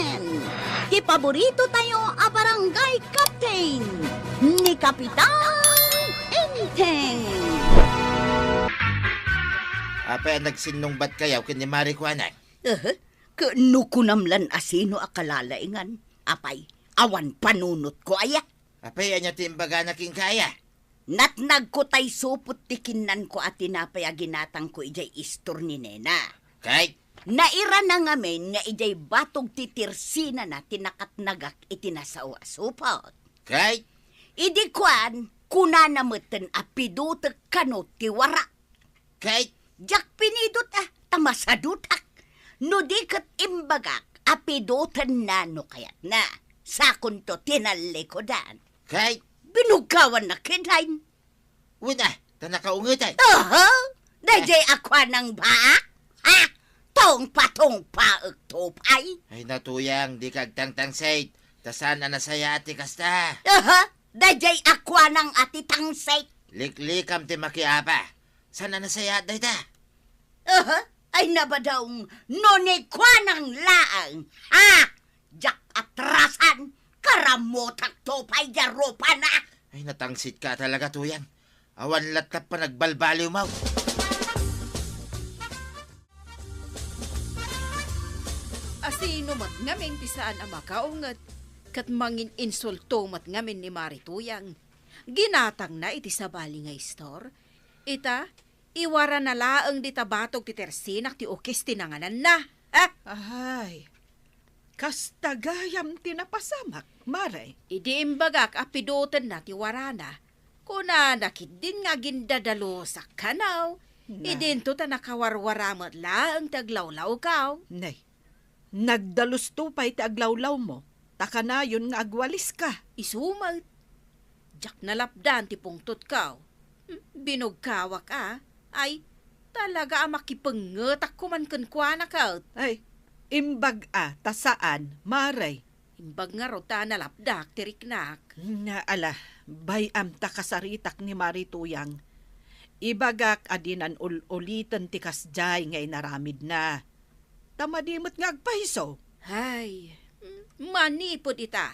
Captain! Ti paborito tayo a barangay captain ni Kapitan Enteng! Apay nagsinungbat kayaw kini Marikuanan. Kano ko namlan asino akalalaingan? Apay, awan panunot ko aya. Apay anya timbaga na king kaya. Natnag ko tay supot tikinan ko at tinapay ginatang ko ijay istor ni Nena. Kay, Naira na ngamen nga ijay batog titirsina na tinakatnagak itinasaw asupot. kay, Idi kwan, kuna nameten apidutek kanot tiwara. kay, Jak pinidot tamasadutak. No di kat imbagak, apidutan na no kayat na. Sakon to tinalikodan. kay, Binugawan na kidain. wala, tanakaungitay. Aha! Dajay akwa ng baak? Ha? Tong patong paag topay? Ay natuyang, di kagtang-tang sayt. Tasana na saya ati kasta. Aha! Dajay akwa ng atitangsay. Liklikam ti makiapa. Sana na saya day ta. Aha! Ay nabadaong nonikwa ng laang. Ha? Jak atrasan. Karamotak topay jaropa na. Ay natangsit ka talaga tuyang. Awan latap pa nagbalbaliw mo. Asino mat ngamin ti saan ang makaungat, kat mangin insulto mat ngamin ni Marituyang. Ginatang na iti sabali nga istor. Ita, iwara na laang di tabatog ti tersinak ti ukis tinanganan na. Ha? Ay, kastagayam tinapasamak, Maray. Idi imbagak apidoten na ti warana. Kuna nakit din nga gindadalo sa kanaw. Idin to ta nakawarwaramat laang taglawlaw kaw. Nay, nagdalus tupay ti aglawlaw mo. Taka na yun nga agwalis ka. Isumal. Jak nalapdan ti pungtot kaw. Binugkawak ay talaga makipangetak kuman kenkwana kaw. Ay, imbag tasaan, Maray. Imbag nga rota nalapdak tiriknak. Naala, bayam ta kasaritak ni Marituyang. Ibagak adinan ulitan ti kasjay ngay naramid na. Tamadimot nga agpahiso. Hay, manipod ita.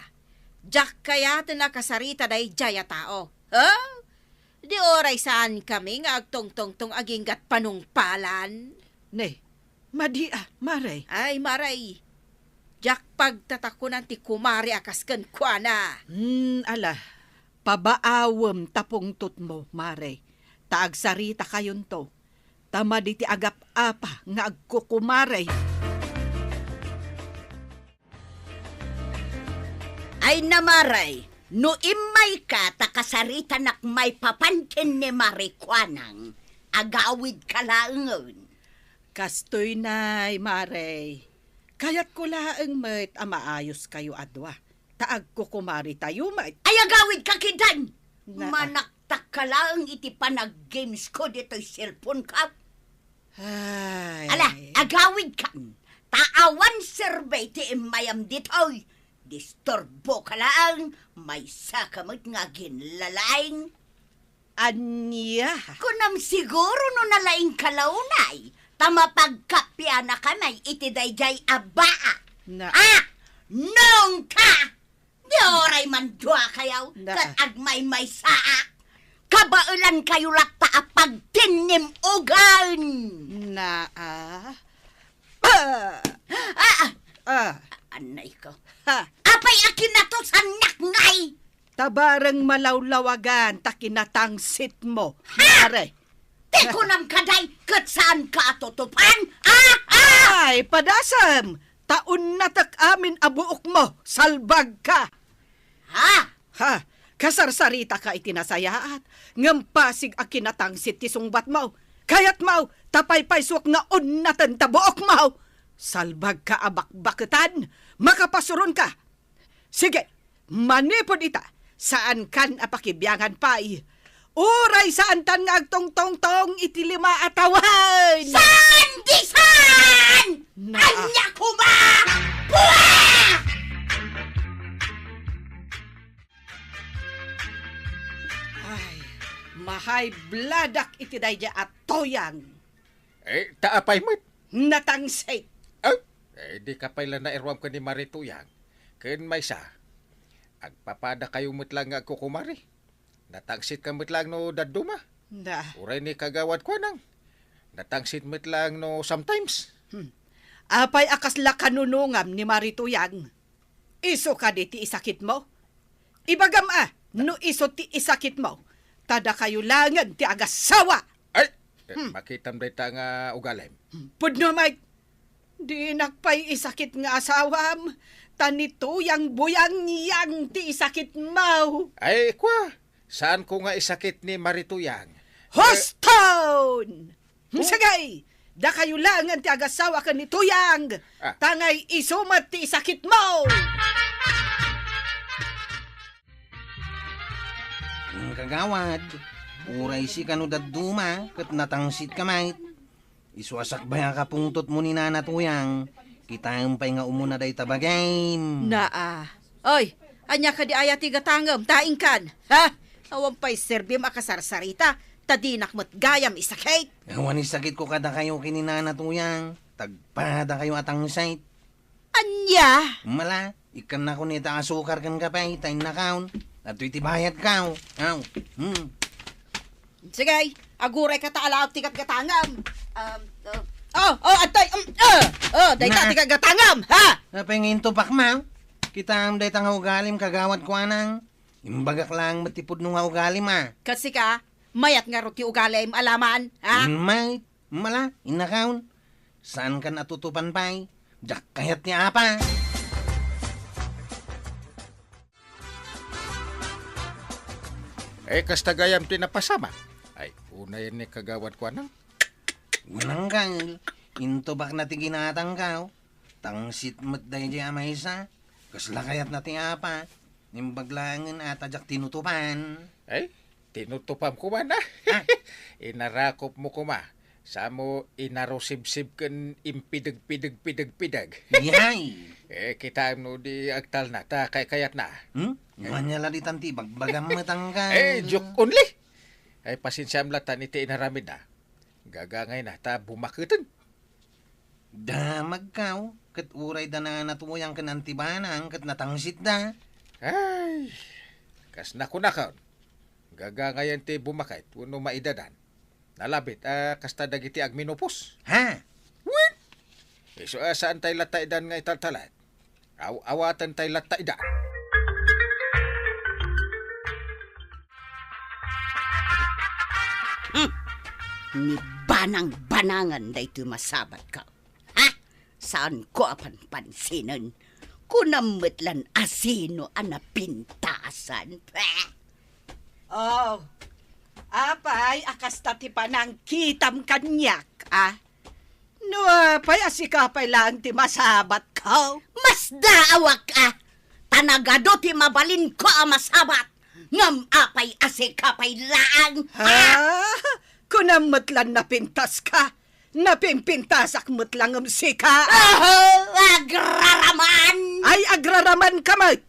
Jak kaya nakasarita day jaya tao. Oh? Di oray saan kami nga agtong-tong-tong aginggat panungpalan. Nay, Maray. Ay, maray. Jak pagtatakunan ti kumari akas kenkwana. Ala, pabaawem tapong tut mo, Maray. Taagsarita kayon to. Tama di ti agap-apa nga agkukumaray. Ay namaray, no imay ka takasarita nak may papantin ni Marikwanang, agawid ka laangon. Kastoy nay, Maray. Kayat ko laang met maayos kayo adwa. Taag kukumari tayo, met. Ay agawid ka kidan! Na- Manaktak ka lang iti panag-games ko dito'y cellphone ka. Ay. Ala, agawid ka. Taawan survey ti imayam dito'y. Disturbo ka lang, may sakamot nga ginlalaing. Anya. Kunam siguro no nalaing kalaunay, tamapagkapya na kamay iti dayjay abaa. Na. Nung ka! Di oray man dua kayaw, Na. kat agmay may saa. Kabaulan kayo lakta apag tinim ugan. Na. Anay ko. Ha. Apay akin na to sa nakngay. Tabarang malawlawagan takinatangsit mo, Maray. Di ko nam kaday, kat saan ka atutupan? Ay, padasam! Taon na tak amin abuok mo, salbag ka! Ha, kasarsarita ka itinasayaat, ngampasig a kinatangsit ti sungbat mo, kayat mo, tapay-payswak nga unnatan tabuok mo! Salbag ka abakbaketan, makapasuron ka! Sige, manipod ita, saan kan apakibyangan pa'y? Uray saan tan nga agtong-tong-tong iti lima atawan! Saan di saan? Na. Anya ko ba? Buwak! Ay, mahay bladak iti dayja at toyang. Taapay mo. Natangsay. Oh, Di ka pala na irwam ka ni Marituyang. Ken may sa. Agpapada kayo mutlang nga ako kumari. Natangsit ka mutlang no daduma. Na, Uray ni kagawad ko nang. Natangsit mutlang no sometimes. apay akasla kanunungam ni Marituyang. Iso ka di ti isakit mo? Ibagam no iso ti isakit mo. Tada kayo langan ti agasawa. Ay! Makitam day ta nga ugalim. Pudno may, di nakpay isakit nga asawam. Tanituyang buyang niyang ti isakit mo. Ay, kwa! Saan ko nga isakit ni Marituyang? Hostown! Sagay! Da kayo langan ti agasawa ka ni Tuyang. Tangay isumat ti isakit mo. Kagawad, uray si kanu daduma, kat natangsit kamait. Isuasak ba ka pungtot mo ni Nanatuyang? Kita ang pay nga umuna day tabagay. Oy, anya ka di ayati gatangam, taing kan. Ha? Awan pa'y serbi makasarsarita, tadinak mo't gayam isakit. Awan sakit ko kada kayo kini Nanatuyang. Tagpada kayo atang site. Anya? Mala, ikan na ko nita asukar kan kapay, tayo na kaon. At iti bayad kaw. Sige, aguray ka taalaw tikat gatangam. Antay, day Na. tikat gatangam, ha? Napengin to pakmaw. Kita am day tang ugalim kagawad ko anang. Imbagak lang matipod nung ugalim Kasi ka, mayat nga ro ti ugali im alaman, ha? Mait, mala, inakaon. Saan ka natutupan pa'y? Jak kayat niya apa? Kasta gayam tinapasama. Ay, una yan ni kagawad ko nang. Mananggal, into bak na ti ginatangkaw. Tangsit mat day di amay sa. Kasla kayat na ti apa. Nimbaglangan at ajak tinutupan. Ay, tinutupam ko man ah. Inarakop mo ko ma. Sa mo inarosib-sib kan impidag-pidag-pidag-pidag. Yay! Kita no di agtal na, ta kayat na. Nganya la di tanti, bagbagam matangkal. Joke only. Ay, pasinsyam latan iti inaramid na. Gagangay na, ta bumakutan. Damag kaw, kat uray da na natuyang kanantibanang, kat natangsit da. Ay, kas nakunakaon. Gagangayan ti bumakay, puno maidadan. Nalabit, kasta dagiti agminupos. Ha? So, saan tayo lataidan nga italtalat? Awatan tayo lataidan. Ni banang-banangan da ito masabat ka. Ha? Saan ko apan pansinan? Kunamitlan asino anapintasan. Oh, apay akas tatipan ang kitam kanyak, No, apay asikapay lang ti masabat ka. Mas daawak ka! Tanagado ti mabalin ko ang masabat! Ngam apay asikapay lang! Kunamitlan napintas ka. Napimpintasak mutlang sika. Agraraman! Ay, agraraman ka mat.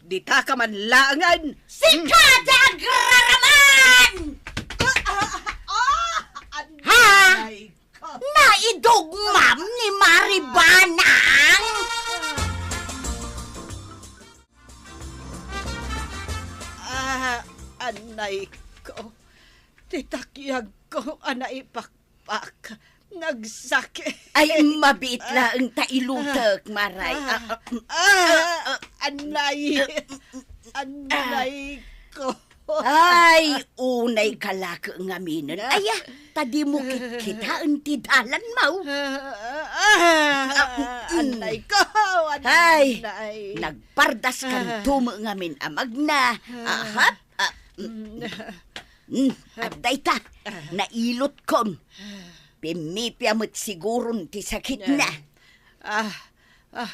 Di ta ka man langan. Sika da agraraman! Ha? Naidugmam ni Maribanang? Anay ko. Titakyag ko anay pakpak. Nagsakit. Ay, mabit lang tailutek, Maray. Anay ko. Ay, unay kalaka nga minan. Aya, tadi mo kitaan ti dalan mo. Anay ko. Ay, nagpardas kan tumo nga min amag na. Ahap. Abday ta, nailot kon. Pimipya mo't sigurong ti sakit na.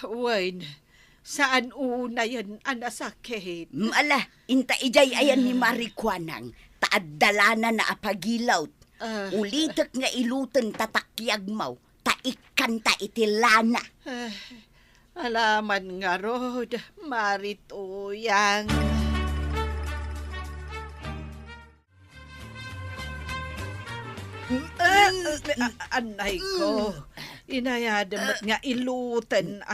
Wayne, saan una yan anasakit? Ala, inta ijay ayan ni Marikwanang, taadalana na apagilawt. Ulitak nga ilutan tatakyag mo, taikan ta itilana. Alaman nga rod, Marituyang. Anay ko, Inayadamat nga ilutan,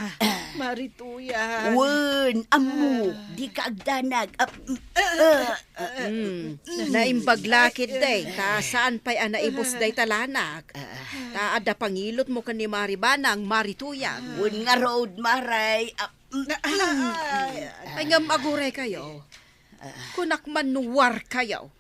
Marituyan. Wen, amo, di ka agdanag. Naimbaglakid day, ta saan pa'y naibos day talanak. Ta ada pangilot mo kan ni Maribanang, Marituyang. Wen nga road, maray. Ay nga maguray kayo. Kunak manuwar kayo.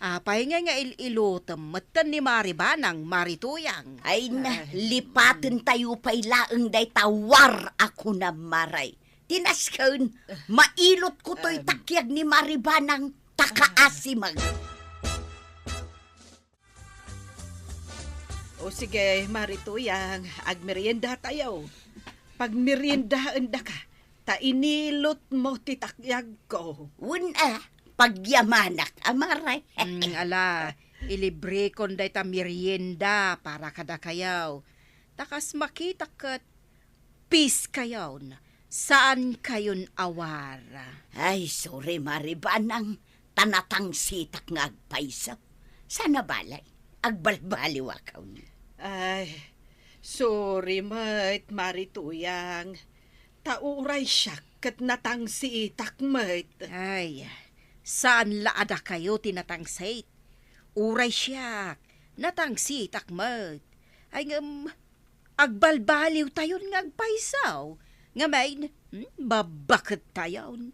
Apay nga ilutam, matan ni Maribanang, Marituyang. Ay na, lipatin tayo pa'y laeng day tawar ako na maray. Tinaskaun, mailot ko to'y takyag ni Maribanang takaasimag. O sige, Marituyang, agmerienda tayo. Pag meriendaan da ka, ta inilot mo titakyag ko. Wuna, pagyamanak, amaray. Ala, ilibre kon day ta merienda para kada kayaw. Takas makita kat peace kayaw na. Saan kayon awar? Ay, sorry, Maribanang, tanatang sitak nga agpaisaw. Sana balay, agbalbaliw akaw ni. Ay, sorry, mate, Marituyang. Tauray siya kat natangsi itak, mate. Ay, saan laada kayo tinatangsait? Uray siya, natangsit akmat. Ay agbalbaliw tayon nga agpaisaw. Nga main, babakit tayon.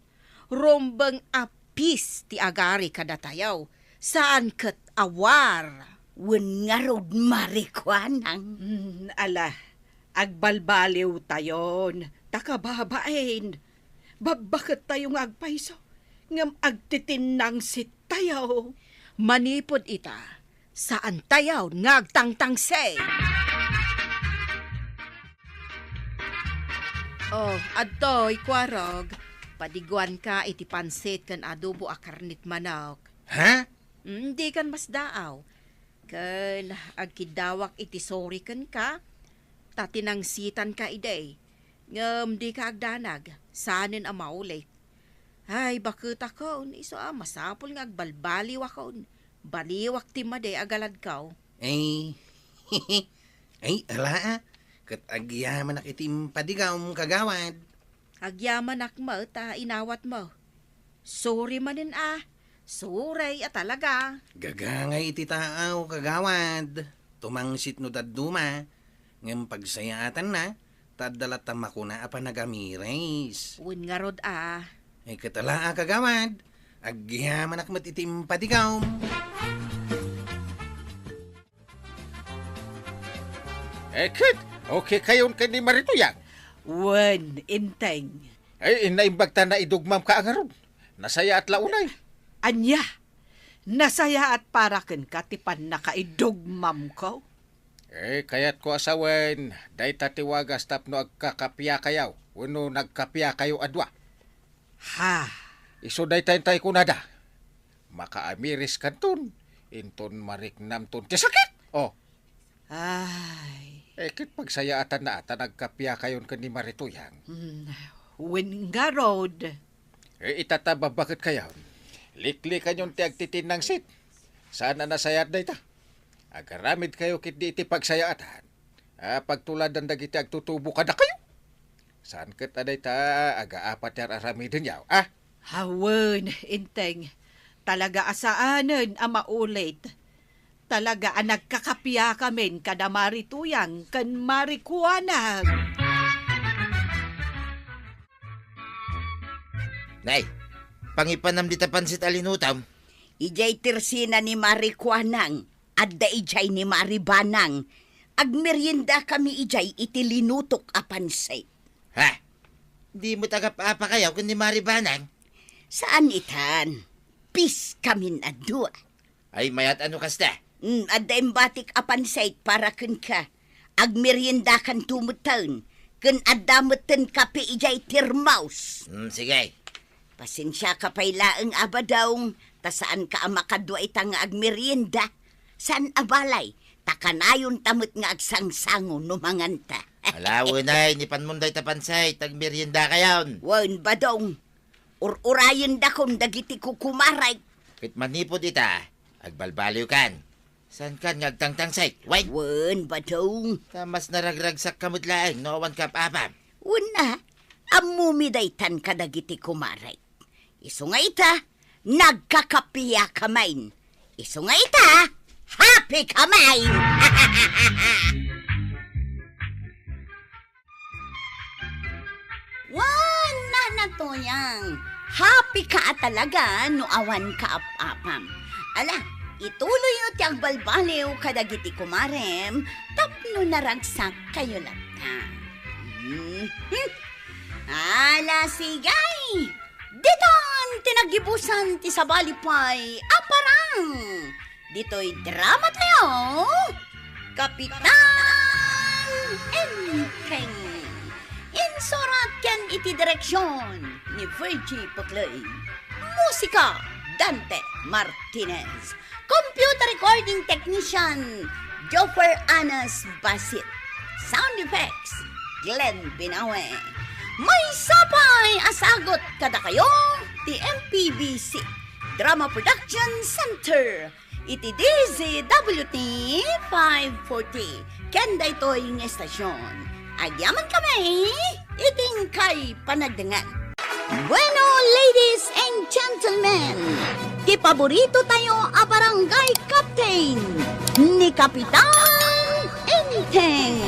Rombang apis ti agari kada tayaw. Saan kat awar? Wen nga rod, Marikwanang. Ala, agbalbaliw tayon. Takababain. Babakit tayong agpaiso. Ngam agtitinang sit tayo. Manipod ita, saan tayaw ngagtangtangsay? Oh, adtoy, kwarog. Padiguan ka iti pansit kan adobo a karnit manok. Ha? Hindi kan mas daaw. Kan agkidawak iti sorry kan ka, tatinangsitan ka iday. Ngam di ka agdanag, sanin ang maulit. Ay, bakit ako? Iso masapol nga agbalbaliw ako. Baliwak ti maday agalad kaw. Ay, ay, ala, kat agyaman nak itim padigaw mong kagawad. Agyaman akma ta inawat mo. Sorry manin Sorry talaga. Gagangay iti taaw kagawad. Tumangsit no dadduma. Ngam pagsayaatan na, tadalat tamakuna apa nagamires. Un nga rod Ay katala kagawad. Agyaman ak matitim padigaw. Kit, okay kayon ka ni Marituyang. Wen, inteng. Ay, inaimbag ta na idugmam ka ang aron. Nasaya at launay. Anya, nasaya at paraken katipan na kaidugmam ko. Kaya't ko asawen, day tatiwagas tapno agkakapya kayaw. Uno nagkapya kayo adwa. Ha, Iso day tay ko nada. Makaamiris kanton. Inton mariknam ton ti sakit. Oh, ay, kit pagsayaatan na ata nagkapya kayon ka ni Marituyang. wen nga road. Itataba bakit kayaw? Likli kanyon ti agtitin ng sit. Sana nasayat day ta. Agaramid kayo kit di iti pagsayaatan. Pagtuladan dagiti agtutubo kada kayo. Saan kat aday ta aga-apat yar aramidin yaw? Hawen, inteng. Talaga asaanan ang maulit. Talaga ang nagkakapya kamin kada Marituyang kan Marikuanag. Nay, pangipanam di tapansit alinutam. Ijay tirsina ni Marikwanang, adda ijay ni Maribanang. Agmerienda kami ijay iti linutok apansay. Ha? Di mo tagap-apa kayaw kundi Maribanang? Saan itan? Pis kami na dua. Ay, mayat ano kasta? Adda imbatik apansay para kun ka. Agmerienda kan tumutan. Kun adda mutan kape ijay tirmaus. Sige. Pasensya ka pa'y laeng abadawng, ta saan ka amakadwa itang agmerienda? San abalay? Takanayon tamot nga agsangsango numanganta. Alawo na, nipan munday tapansay, tagmerienda kayaw. Wan badong, urayon da kong dagiti kukumaray. Kit manipod ita, agbalbaliw kan. San ka ngagtangtangsay? Wait! Wen ba daw? Mas naragragsak kamot laeng, no wan kap apam. Una, amumidaytan ka dagiti kumaray. Iso nga ita, nagkakapiya kamain. Iso nga ita, happy kamain! Wan na to yang. Happy ka talaga no awan ka apam. Ala, ituloy yo ti agbalbaliw kadagiti kumarem, tapno naragsak kayo lang ta. Ala, sigay! Diton, tinagibusan ti sabalipay, aparang! Dito'y drama tayo, Kapitan Enteng. Insurat yan iti direksyon ni Virgie Poclay. Musika, Dante Martinez. Computer recording technician, Joffer Anas Basit. Sound effects, Glenn Binawe. May sapay asagot kada kayo, ti MPBC Drama Production Center. Iti DZWT 540. Kenda ito'y ng estasyon. Agyaman kami, iting kay panagdangan. Bueno, ladies and gentlemen, ti paborito tayo a barangay captain ni Kapitan Enteng.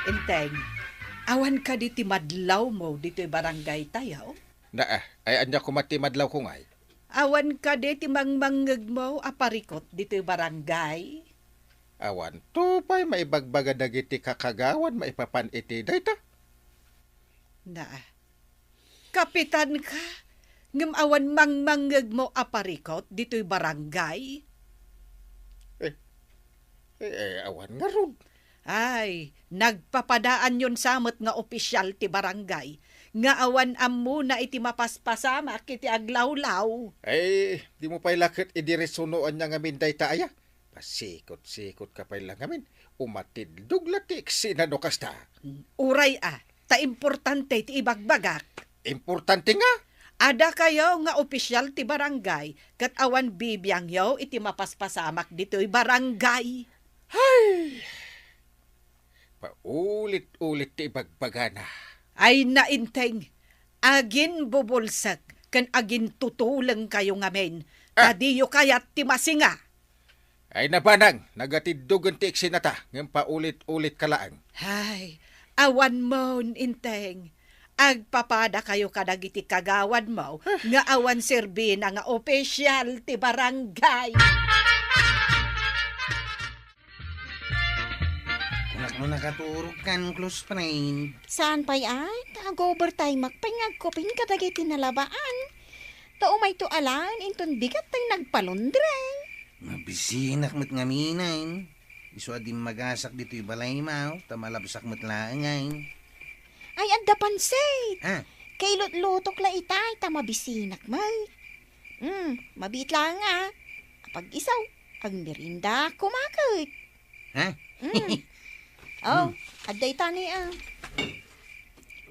Enteng, awan ka diti madlaw mo dito'y barangay tayo. Ay anya kumati madlaw ko ngay. Awan ka diti mangmangeg mo aparikot dito'y barangay. Awan, tupay maibagbaga dagiti kakagawan, maipapan iti dayta. Kapitan ka, ngam awan mangmangeg mo aparikot dito'y barangay. Awan nga ron. Ay, nagpapadaan yon samot nga opisyal ti barangay. Nga awan ammo na iti mapaspasamak iti aglawlaw. Di mo pa'y lakit idiresunoan niya ngamin dayta aya. Pasikot-sikot ka pa'y lang ngamin. Umatidog latik sinano kasta. Uray ta importante ti ibagbagak. Importante nga. Ada kayo nga opisyal ti barangay, kat awan bibiyang yaw iti mapaspasamak dito'y barangay. Ay! Paulit-ulit ti ibagbagana. Ay nainteng, agin bubulsak, kan agin tutulang kayo ngamin, kadiyo kayat ti masinga. Ay nabanang, nagatiddugan ti iksinata, ng paulit-ulit kalaang. Ay, awan mo, inteng. Agpapada kayo kadagiti kagawan mo, nga awan serbina nga opisyal ti barangay. Kunak mo nakaturog kan, close friend. Saan pa'y ay? Tag-overtime magpangag kopin kadagiti nalabaan. Taumay to alan, inton bigat tayo nagpalundray. Mabisinak mo't ngaminain. Iso adim magasak dito'y balay mau, tamalabsak mo't laangain. Ay, adda pansit. Ha? Kay lutlutok la itay, tamabisinak mal. Mabitla nga. Kapag isaw, ang merinda kumakit. Ha? Adda itani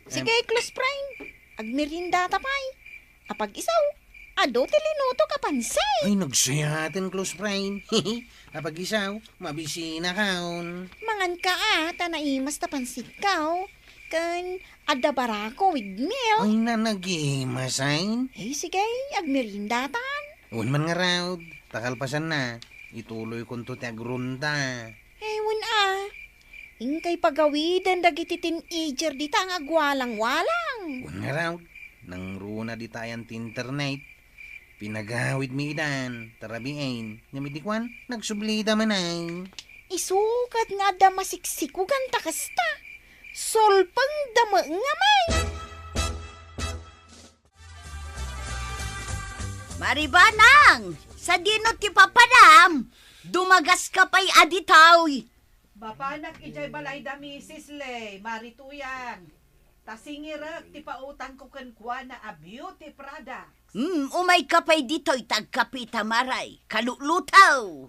Sige, close friend. Ag merinda tapay. Kapag isaw, ado tilinuto ka pansit. Ay, nagsayatin, close friend. Kapag isaw, mabisina kaon. Mangan ka tanaimas ta pansit ka. Kan, adda barako with milk. Ay, nanagimasain. Sige, ag merindatan. Uwan man nga raw, takalpasan na. Ituloy kong to ti agrunta. Ewan Ingkay pagawidan dagiti teenager di ta nga agwalang-walang. Uwan nga raw, nang runa di tayan ti internet. Pinagawid mi idan, tarabiain. Namidikwan, nagsublida man ay. Isukat nga da masiksikugan ta kasta. Solpang dama nga may. Maribanang, sa dinot ti papadam, dumagas ka pa'y aditaw. Bapanak ijay balay da Mrs. Lay, marituyang. Tasingirag ti pautang ko kankwa na a beauty products. Umay ka pa'y dito'y tagkapita maray, kalulutaw.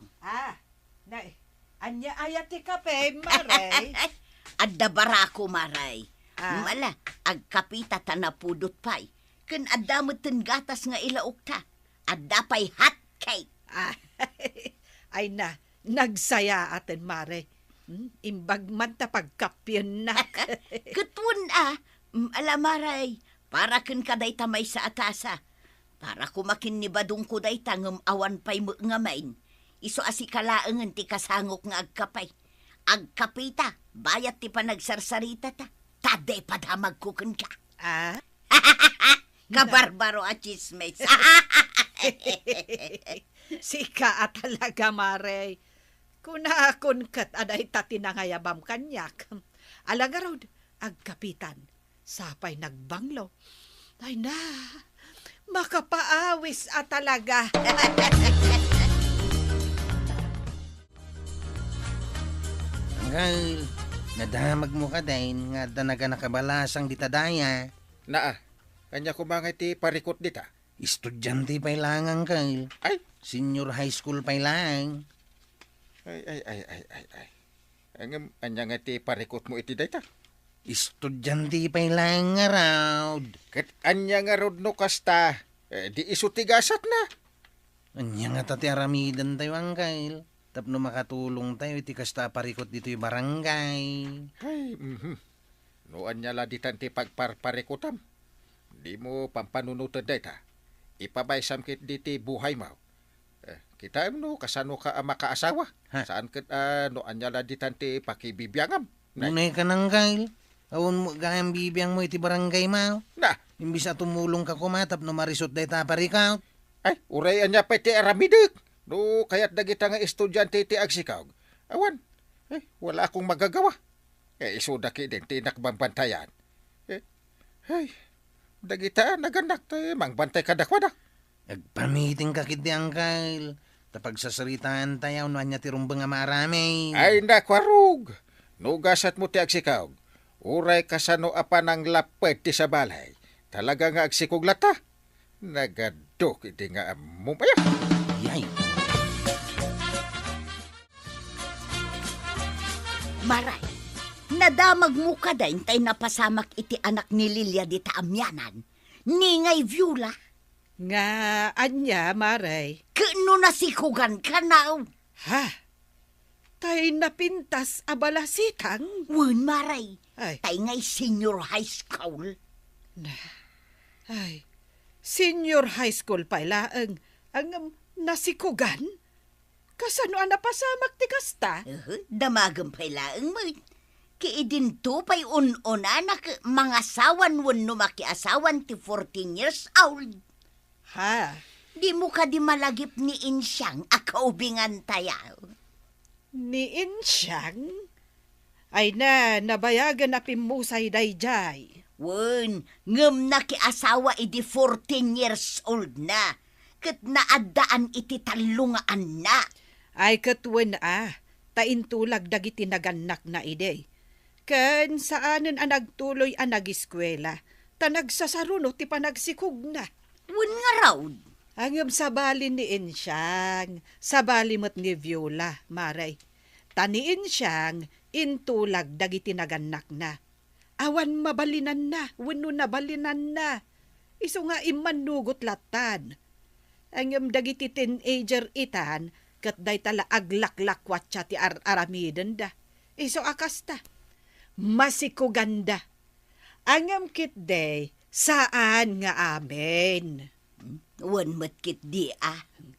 Anya ayat ti kape, maray. Adda barako maray. Ah. Mala, agkapita ta napudot pa'y. Kun adda mo gatas nga ilaok ta. Adda pa'y hot cake. Ah, ay na, nagsaya atin, Mare. Imbag man ta pagkapyon na. Katun alamaray, para ken kaday tamay sa atasa. Para kumakin ni badong ko day tangem awan pay mo nga main. Iso asikalaengen ti kasangok nga agkapay. Agkapita, bayat ti panagsarsarita ta. Tade padamag kuken ka. Ah? Kabarbaro at chismes. Sika at talaga, Mare. Kunakon kat aday tatinangayabam kanyak. Alagarod, agkapitan. Sapay nagbanglo. Ay na, makapaawis at talaga. Angkal, nadamag mo ka din nga danaga nakabalasang ditadaya. Naa, kanya kumangay ti parikot dita. Estudyante pa lang, Angkal. Ay, Senior high school pa lang. ay. Anya nga ti parikot mo iti dayta. Estudyante pa lang nga raw. Kat anya nga rod no kasta, di iso tigasat na. Anya nga tati aramidan tayo, Angkal. Tapno makatulong tayo, iti kasta parikot dito yung barangay. Ay, no anya la ditan ti pagparparikotam. Di mo pampanunutan dayta. Ipabaysam kit diti buhay mo. Kita no kasano ka makaasawa. Ha? Saan kit no anya la ditan ti pakibibiyangam. Unay ka nang, Kyle. Awon mo gayang bibiyang mo iti barangay mo. Na, Imbis na tumulong ka kumatap no marisot day taparikaw. ay, uray anya pa ti aramidek. No, kaya't dagita nga estudyante ti agsikaw. Awan, wala akong magagawa. Isudaki din ti nakbambantayan. Ay, dagita naganak ti mangbantay kadakwada. Agpamiting ka kiti, Kyle. Tapag sasaritaan tayo no anya tirumbang nga marami. Ay, nakwarug. Nugasat mo ti agsikaw. Uray kasano apa ng lapet ti sa balay. Talaga nga agsikog lata. Nagadok iti nga mumaya. Yay. Maray, nadamag mo ka dahin tay napasamak iti anak ni Lilia di taamyanan. Ningay Viola, Nga, anya, Mare. kano nasikugan ka na. Ha? Tay napintas abalasitang? Wen Maray, Ay, tay ngay senior high school. ay. Senior high school pa ilaang. Ang nasikugan? Kasano ang napasamak ti kasta? Damagan pa ilaang mo. Kiidin to pa'y un-una na mga asawan wen no makiasawan ti 14 years old. Ha? Di mo ka di malagip ni Insyang akaubingan tayaw. Ni Insyang? Ay na, nabayagan na pimusay dayjay. Wen, ngem na kiasawa iti 14 years old na. Kat naadaan iti talungaan na. Ay katwen taintulag dagiti naganak na ide. Ken saanen ang nagtuloy ang nag-eskwela, ta nagsasaruno ti panagsikog na. Wen nga raw. Angam sabali ni Insyang, sabali mo't ni Viola, Maray. Tani Insyang, intulag dagiti naganak na. Awan mabalinan na, wenno nabalinan na. Iso nga imanugot latan. Angam dagiti teenager itan, kat day tala aglaklakwat siya ti aramiden da. Iso akasta. Masikuganda. Angam kit day, saan nga amen? Wen matkit di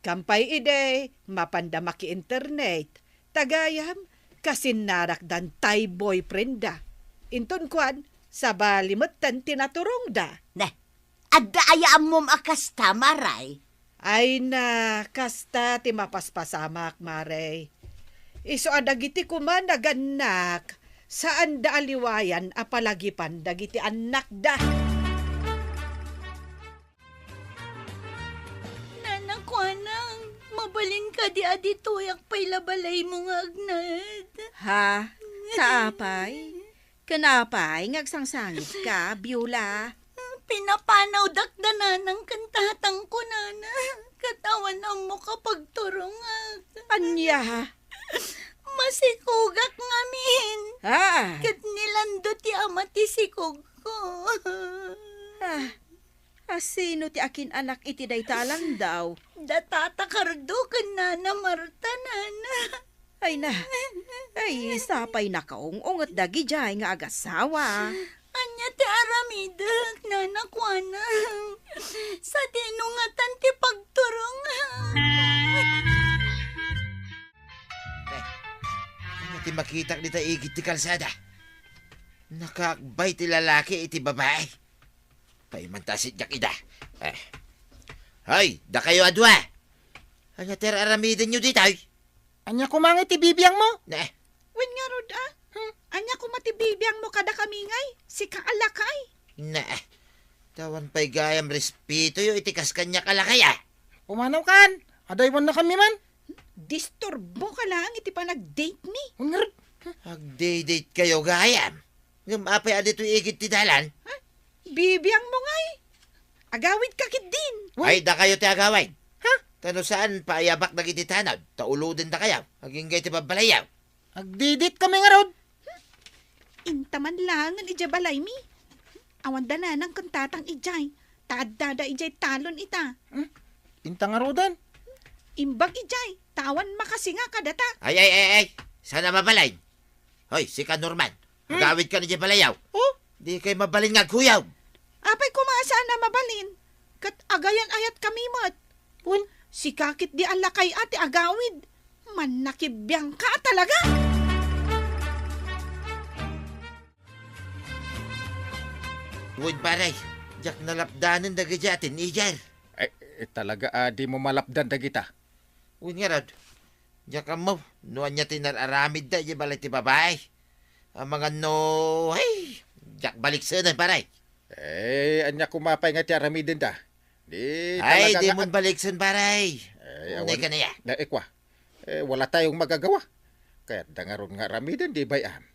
Kampay ide, mapanda maki internet. Tagayam, kasinarak dan tay boyfriend da. Inton kwan, sabali matan tinaturong da. Na, adda ayaan mo makasta, Maray. Ay na, kasta ti mapaspasamak, Maray. Iso adagiti kuman naganak, saan da aliwayan apalagipan dagiti anak da. Nanakwanang, mabalin ka di aditoyak pa'y labalay mo nga agnad. Ha? Kaapay? Kanapay, ngagsangsangit ka, Biola. Pinapanaw dakdanan ng kantatang ko, nana. Katawan ang mo kapag turungag. Anya? Masikugak ngamin. Ha? Kat nilando ti ama ti sikog ko. Asino ti akin anak iti daytalan daw? Datatakardukan na na Marta, nana. Ay na, ay sapay na kaong at dagi jay nga agasawa. Anya ti aramidak, nana Juana. Sa tinungatan ti pagturong. Ano ti makita dita igit ti kalsada? Nakakbay ti lalaki iti babae. Paimantasit jak ida. Hoy, da kayo adwa. Anya ter aramidin nyo dito ay. Anya kumangit ti bibiyang mo? Na, Wen nga rod Anya ko matibibiyang mo kada kamingay, si kaalakay. na. Tawan pa'y gayam respeto yo itikas kanya kalakaya. Pumanaw kan, adaywan na kami man. Disturbo ka lang iti pa nag-date ni. Ungar, Agdidate kayo gayam. Ngam apay adito igit ti dalan. Bibiyang mo ngay. Agawid ka kit din. Ay, da kayo ti agaway. Ha? Tano saan paayabak na kiti tanod? Taulo din da kayo. Aging gay ti babalayaw. agdidit kami nga rod. Intaman lang ang ija balay mi. Awan da na ng kantatang ijay. Tadada ijay talon ita. Inta nga rodan. Imbag ijay. Tawan makasi nga kadata. Ay. Sana mabalay. Hoy, si ka Norman. Agawid ka na di balayaw. Oh, Di kay mabalin nga kuyaw. apay kumasa na mabalin. Kat agayan ayat kami mat. Wen, Si kakit di alakay ati agawid. Man nakibiyang ka talaga. Tuwid paray. Jak nalapdanan da gadyatin, ijar. Talaga di mo malapdan dagita. Uwin nga rod. Jak mo. Nuan niya tinararamid da, di balay ti babae. Ang mga no... Ay, jak balik sana paray. Anya kumapay nga ti aramidin da. Di Ay, talaga di nga- mo balik sana paray. Unay ka na ya. Ikwa, wala tayong magagawa. Kaya dangaron nga aramidin, di bayam.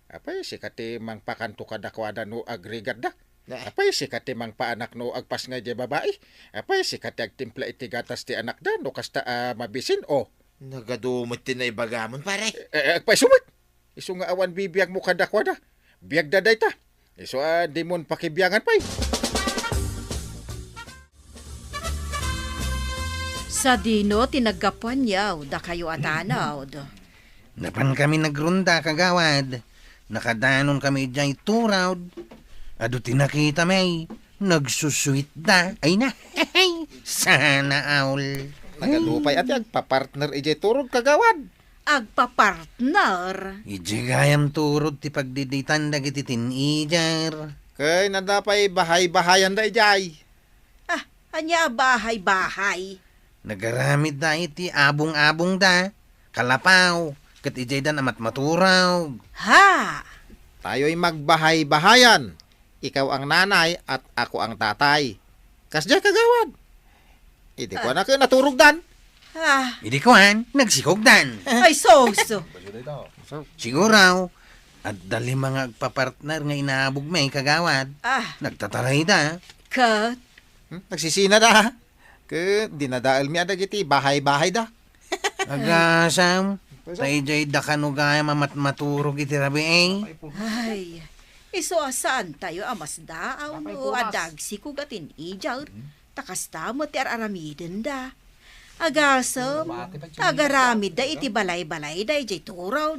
Apay, si kati mang pakanto kadakwada no agregat da. Apay, si kati mang paanak no agpas nga di babae. Apay, si kati agtimpla iti gatas ti anak da no kasta mabisin o. Nagadumot tin na ibagamon paray. Agpay sumit. Iso nga awan bibiyag mo kadakwada. Biyag da dayta. Iso di mon pakibiyangan pay. Sa dino tinagapuan yaw, da kayo atanaw. napan kami nagrunda kagawad. Nakadanon kami dyan turawd. Ado tinakita may, nagsusweet da. Ay na, sana aul. Nagalupay at agpa-partner ije turog kagawad. Agpapartner. Ije gayam turod ti pagdiditan dagiti tinijar. Kay nadapay bahay-bahayan da ijay. Anya bahay-bahay. Nagaramid da iti abong-abong da. Kalapaw, kat ijay dan amat maturaw. Ha! Tayo'y magbahay-bahayan. Ikaw ang nanay at ako ang tatay. Kasya kagawad. Hindi ko na naturog dan. Ah, Idi kuhan, nagsikogdan. ay so. Siguraw, at dali mga agpapartner nga inaabog may kagawad. Ah, Nagtataray da. kat. Nagsisina da. Ke dinadaal mi adag iti bahay-bahay da. Agasam, sa ijay da kanugayam amat maturog iti rabi Ay, iso asaan tayo amas daaw no adag si kugatin ijaw. Takasta mo ti aramiden da. Agasam, tagaramid da iti balay-balay da iti turaw.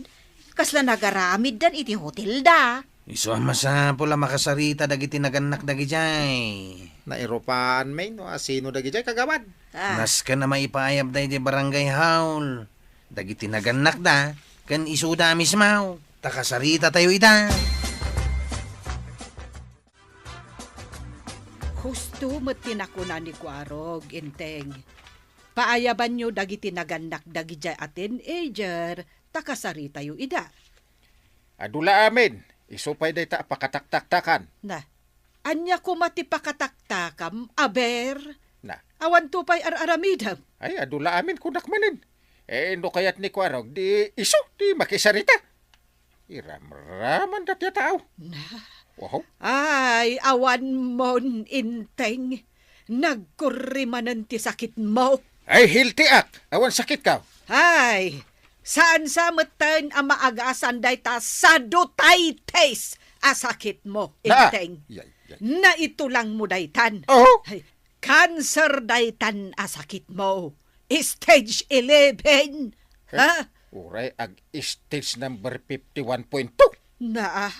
Kasla nagaramid dan iti hotel da. Iso masa pula makasarita dagiti naganak dagijay. Nairopaan may no asino dagi jay kagawad. Ah, Nas ka na maipayab da iti barangay haul. Dagiti naganak da, kan isuda mismaw. Takasarita tayo ida. Husto mo't tinakuna ni Kwarog, inteng. Paayaban nyo dagiti naganak dagijay atin, ejer, takasari tayo ida. Adula amin. Isupay day ta pakataktaktakan. Na, anya ko matipakataktakam, aber, Na. awan tupay ar-aramidam. Ay adula amin kunak manin. No kayat ni Kwarog di iso di makisarita. Iram-raman dat ya tao. Na, Wow. ay, awan mon, inteng. Nagkurimanan ti sakit mo. Ay hiltiak. Awan sakit ka. Ay, saan sa matan ang maagasan day ta sa dutay taste asakit mo, inteng. Yay. day. Na ito lang mo daytan. Oh, Ay, cancer daytan asakit mo. Stage 11. Ha? uray ag stage number 51.2. Na,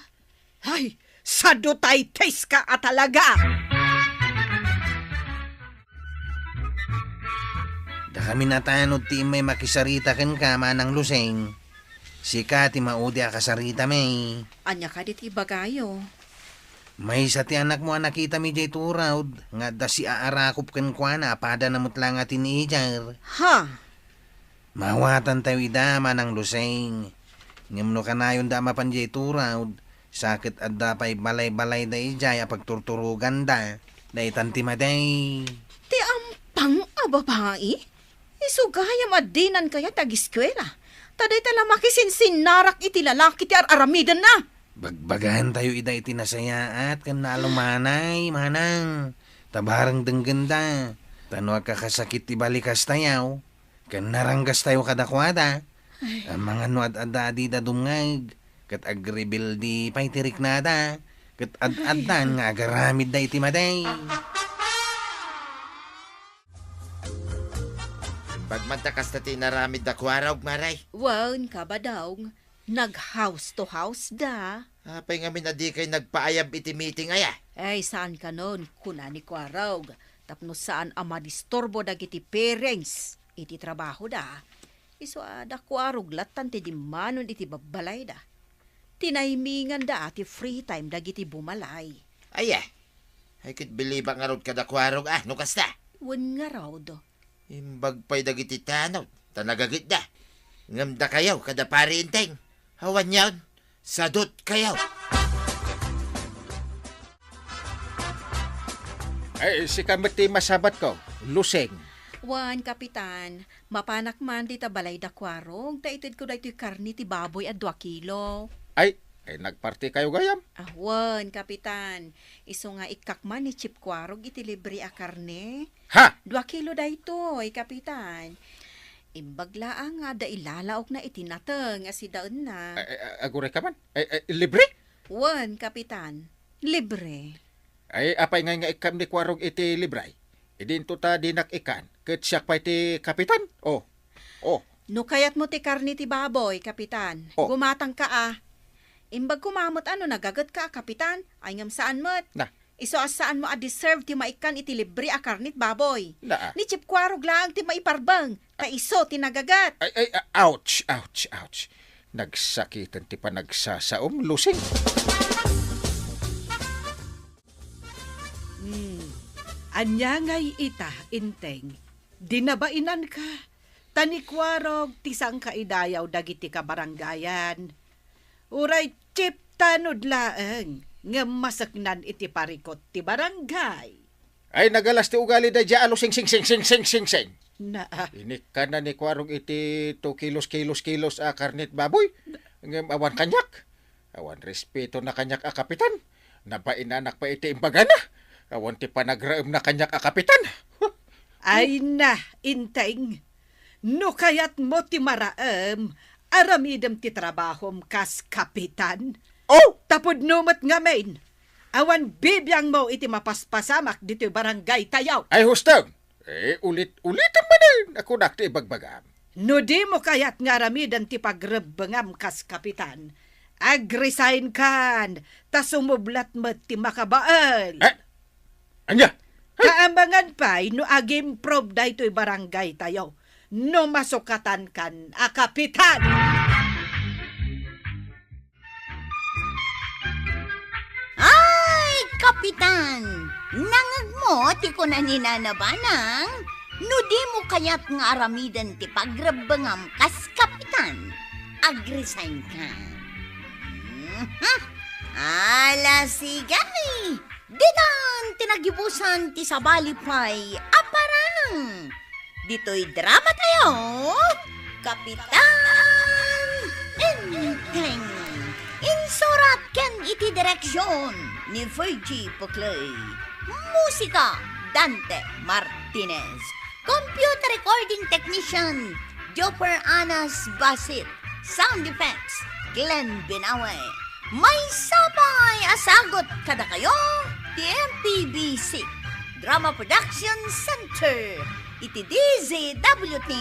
ay, sadutay taste ka talaga. Da kami natanod ti may makisarita ken ka manang luseng. Sika ti maudi a kasarita may. Anya ka dit ibagayo. May sa ti anak mo nakita mi jay turawd. Nga da si aarakop ken kwa na pada namot lang atin ijar. Ha? Mawatan tayo ida manang luseng. Ngamno kanayon da mapan jay turawd. Sakit at da pa'y balay-balay da ijay a pagturturugan da. Da itanti maday. Ti ampang a babae? Isugayam adinan kaya tag-eskwela. Taday tala makisinsin-narak iti lalaki ti aramidan na. Bagbagahan tayo ida iti nasayaat kan nalumanay, manang. Tabarang denggenda. Tano ka kasakit ti balikas tayaw. Kan naranggas tayo kadakwada. Ang mga nuad adadi da dumngag. Kat agribil di paitirik nada. Kat ad-adan nga agaramid da iti maday. Pagmantakas na tinaramid da kwaraw, maray. Wan ka ba daw? Nag-house to house da. Apay nga minadi kay nagpaayab iti meeting aya. Ay, saan ka nun? Kuna ni Kwarog. Tapno saan ama distorbo dagiti parents. Iti trabaho da. Iso da Kwarog latan ti dimanon iti babalay da. Tinaimingan da ati free time dagiti bumalay. Aya. I could believe nga rod kada kwarog. No kasta. Wan nga raw do. Imbag pa'y dagiti tanaw. Tanagagit da. Ngamda kayaw kada parinteng. Hawan yawn. Sadot kayaw. Ay, si kamati masabat ko. Luseng. Wan, kapitan. Mapanak man di tabalay da Kwarog. Taitid ko da ito'y karni ti baboy at 2 kilo. Ay, nagparty kayo gayam. Wan, kapitan. Iso nga ikakman ni Chip Kwarog iti libre a karne. Ha? 2 kilo da ito, kapitan. Imbaglaan nga da ilalaok na itinateng nga si daon na. Agure ka man? Libre? Wan, kapitan. Libre. Ay, apay nga ikam ni Kwarog iti libray. Idinto ta dinak ikan. Ket siyak pa iti kapitan. Oh. No kayat mo ti karni ti baboy, kapitan. Oh. Gumatang ka Imbag kumamot nagagat ka, kapitan. Ay ngam saan mo't. Na. Iso saan mo deserve ti maikan iti libre a karnit baboy. Na. Ni Chip Kwarog lang ti maiparbang. Iso ti nagagat. Ay, ouch. Nagsakitan ti pa nagsasaom, lusing. Anya ngay ita, inteng. Dinabainan ka. Tanikwarog, tisang kaidayaw dagiti ka barangayan. Uray chip tanod laeng. Nga masaknan iti parikot ti barangay. Ay, nagalas ti ugali da dya alo sing. Na, Inik ka na ni Kwarog iti 2 kilos a karnit baboy. Ngem awan kanyak. Awan respeto na kanyak a kapitan. Napainanak pa iti imbagana. Awan ti panagraem na kanyak a kapitan. ay na, inteng. No kayat mo ti maraem, aramidem ti trabahom kas kapitan. Oh! Tapod numat nga main. Awan bibiyang mo iti mapaspasamak dito barangay tayaw. Ay, hustag. Ulitan man ako nakti ibagbagam. No di mo kayat nga ramidan ti pagrebengam kas kapitan. Ag-resign kan, ta sumublat mo ti makabaal. Anya? Kaambangan pa, no agim prob da ito'y barangay tayaw. No masukatan kan, a kapitan. Ay, kapitan! Nangag mo, ti ko na ninanabanang, no di mo kayat nga aramidan ti pagrabangam kas kapitan. Agresign ka. Ala sigay! Ditan tinagibusan ti sabalipay aparang. Dito'y drama tayo, Kapitan Inteng. Insurat ken iti direksyon ni Virgie Puclay. Musika, Dante Martinez. Computer recording technician, Jopper Anas Basit. Sound effects, Glenn Binawe. May sabay asagot kada kayo, TMPBC Drama Production Center. Iti DZWT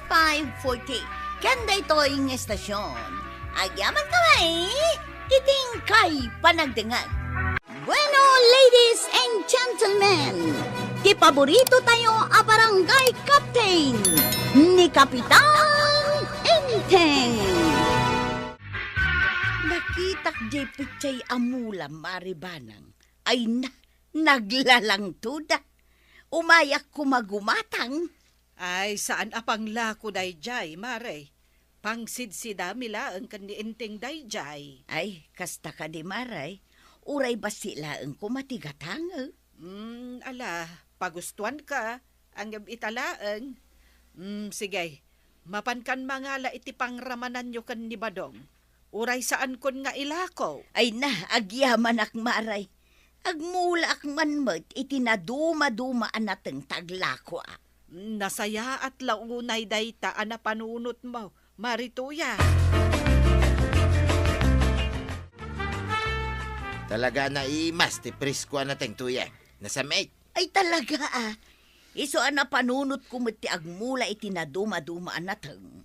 540. Kanda ito'y ng estasyon. Agyaman kamay, iting kay panagdangan. Bueno, ladies and gentlemen, di paborito tayo a barangay captain ni Kapitan Enteng. Nakitak di pichay amula maribanang ay naglalang tuda. Umayak kumagumatang. Ay, saan apang lako dayjay, Mare? Pangsidsida mila ang kaniinteng dayjay. Ay, kasta ka di maray. Uray ba sila ang kumatigatang? Ala, pagustuhan ka. Ang italaang. Sige, mapankan mangala iti pangramanan nyo kan ni Badong. Uray saan kon nga ilako. Ay na, agyaman ak maray. Agmula ak manmet itinaduma-duma anateng taglako. Nasaya at launay dayta ana panunot mo, Marituya. Talaga na imas ti presko anateng tuyang. Nasa mate. Ay talaga Iso ana panunot kumiti agmula itinaduma-duma anateng.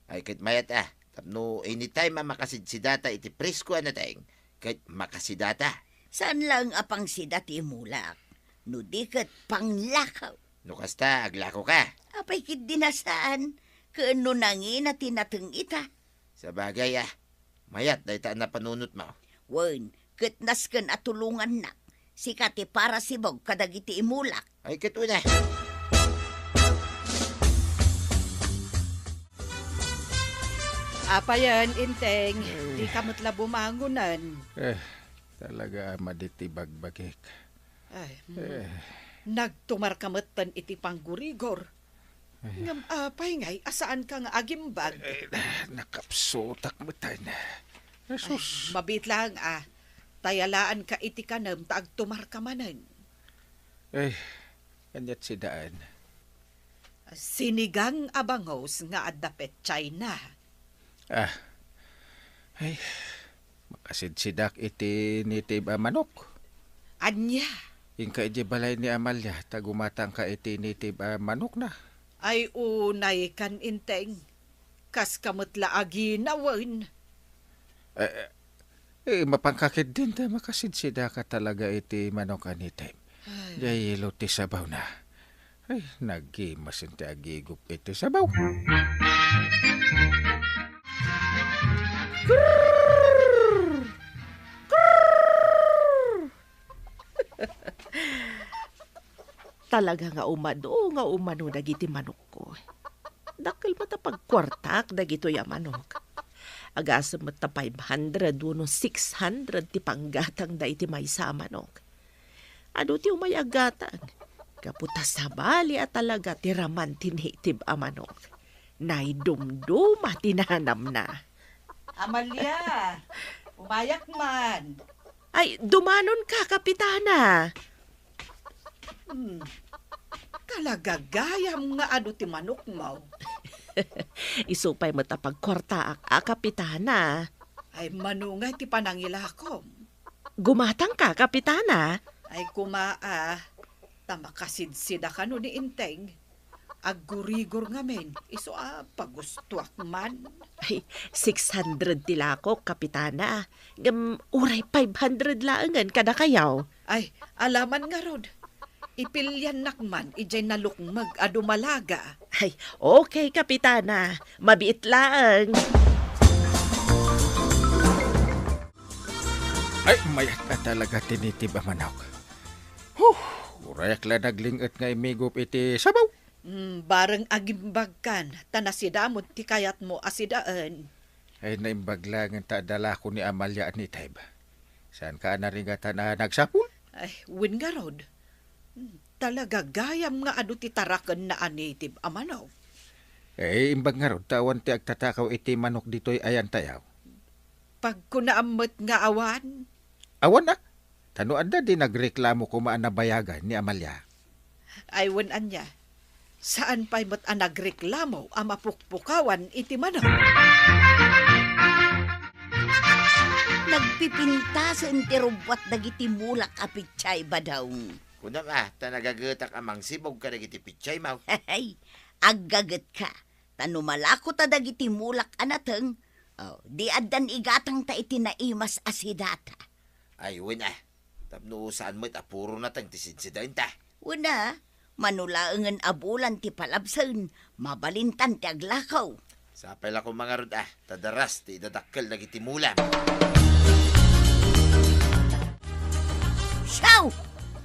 Ay kit mayat Tapno anytime makasidsidata iti presko anateng. Kit makasidata. Saan lang apang sida ti mulak? No diket panglakaw. No kasta aglako ka. Apay kit dinasaan. Kaano nangin na tinateng ita. Sa bagay mayat dahita na panunot mo. Wen, ketnasken at tulungan na. Sikati para sibog kadagiti imulak. Ay kit una. Apayan, Inteng. Di kamot la bumangunan. Talaga maditibagbagik. Ay, nagtumar kamatan iti panggurigor. Ngam apay ngay, asaan ka nga agimbag? Nakapsutak mo tayo na. Jesus. Mabit lang tayalaan ka iti kanam taag tumar kamanan. Kanyat si Daan. Sinigang abangos nga adapet China. Makasidsidak iti nitib manok. Anya? Ingka iti balay ni Amalia, tagumatang ka iti nitib manok na. Ay unay kan Inteng. Kas kamutla aginawan. Mapangkakit din ta makasidsida ka talaga iti manok anitib. Jay ilo ti sabaw na. Ay, nag-imasin ti agigup iti sabaw. Talaga nga umano dagiti manok ko. Dakil matapagkwartak dagito ya manok. Agasam mata 500 uno 600 ti panggatang da iti may sa manok. Ano ti umay agatang? Kaputa sa bali at talaga ti raman tinitib a manok. Naidumduma tinanam na. Amalia, umayak man. Ay, dumanon ka, Kapitana. Talaga gayam nga ti manok mo. Isupay mo tapagkwarta Kapitana. Ay manungay ti panangilakom. Gumatang ka, Kapitana. Ay tamakasidsida ka no ni Inteng. Aggurigor ngamen, iso pagustuak man. Ay, 600 tilako, Kapitana. Uray 500 laangan kada kayaw. Ay, alaman nga rod. Ipilyan nakman, ijay nalukmag adumalaga. Ay, okay, Kapitana. Mabiit lang. Ay, mayat na talaga tinitib ang manok. Urayak la naglingat nga imigup iti sabaw. Bareng agimbag kan, tanasidamot ti kayat mo asidaan. Ay, naimbag lang ang tadala ko ni Amalia anitib. Saan ka na rin na nagsapul? Ay, win nga rod. Talaga gayam nga ti tarakan na anitib amanaw. Imbag nga rod, tawan ti agtatakaw iti manok dito'y ayan tayaw. Pag kunaamot nga awan. Awan na? Tanuan na din nagreklamo kumaan na bayagan ni Amalia. Ay, wan anya. Saan pa'y mat nagreklamo ang mapukpukawan iti manok? nagpipintasan ti rubwat dagiti mulak a pichay badawng. Kuna ta nagagatak amang sibog ka nagiti pichay maw. Ay, aggagat ka. Tanumalako ta dagiti mulak anateng. Oh, di addan igatang ta iti naimas asidata. Ay, wala. Tapno saan mo't apuro na tang tisidsidain ta. Una, manulaangan abulan ti palabsan, mabalintan ti aglakaw. Sapay lang ko mga rod tadaras ti dadakkel nagiti mulam. Siyaw!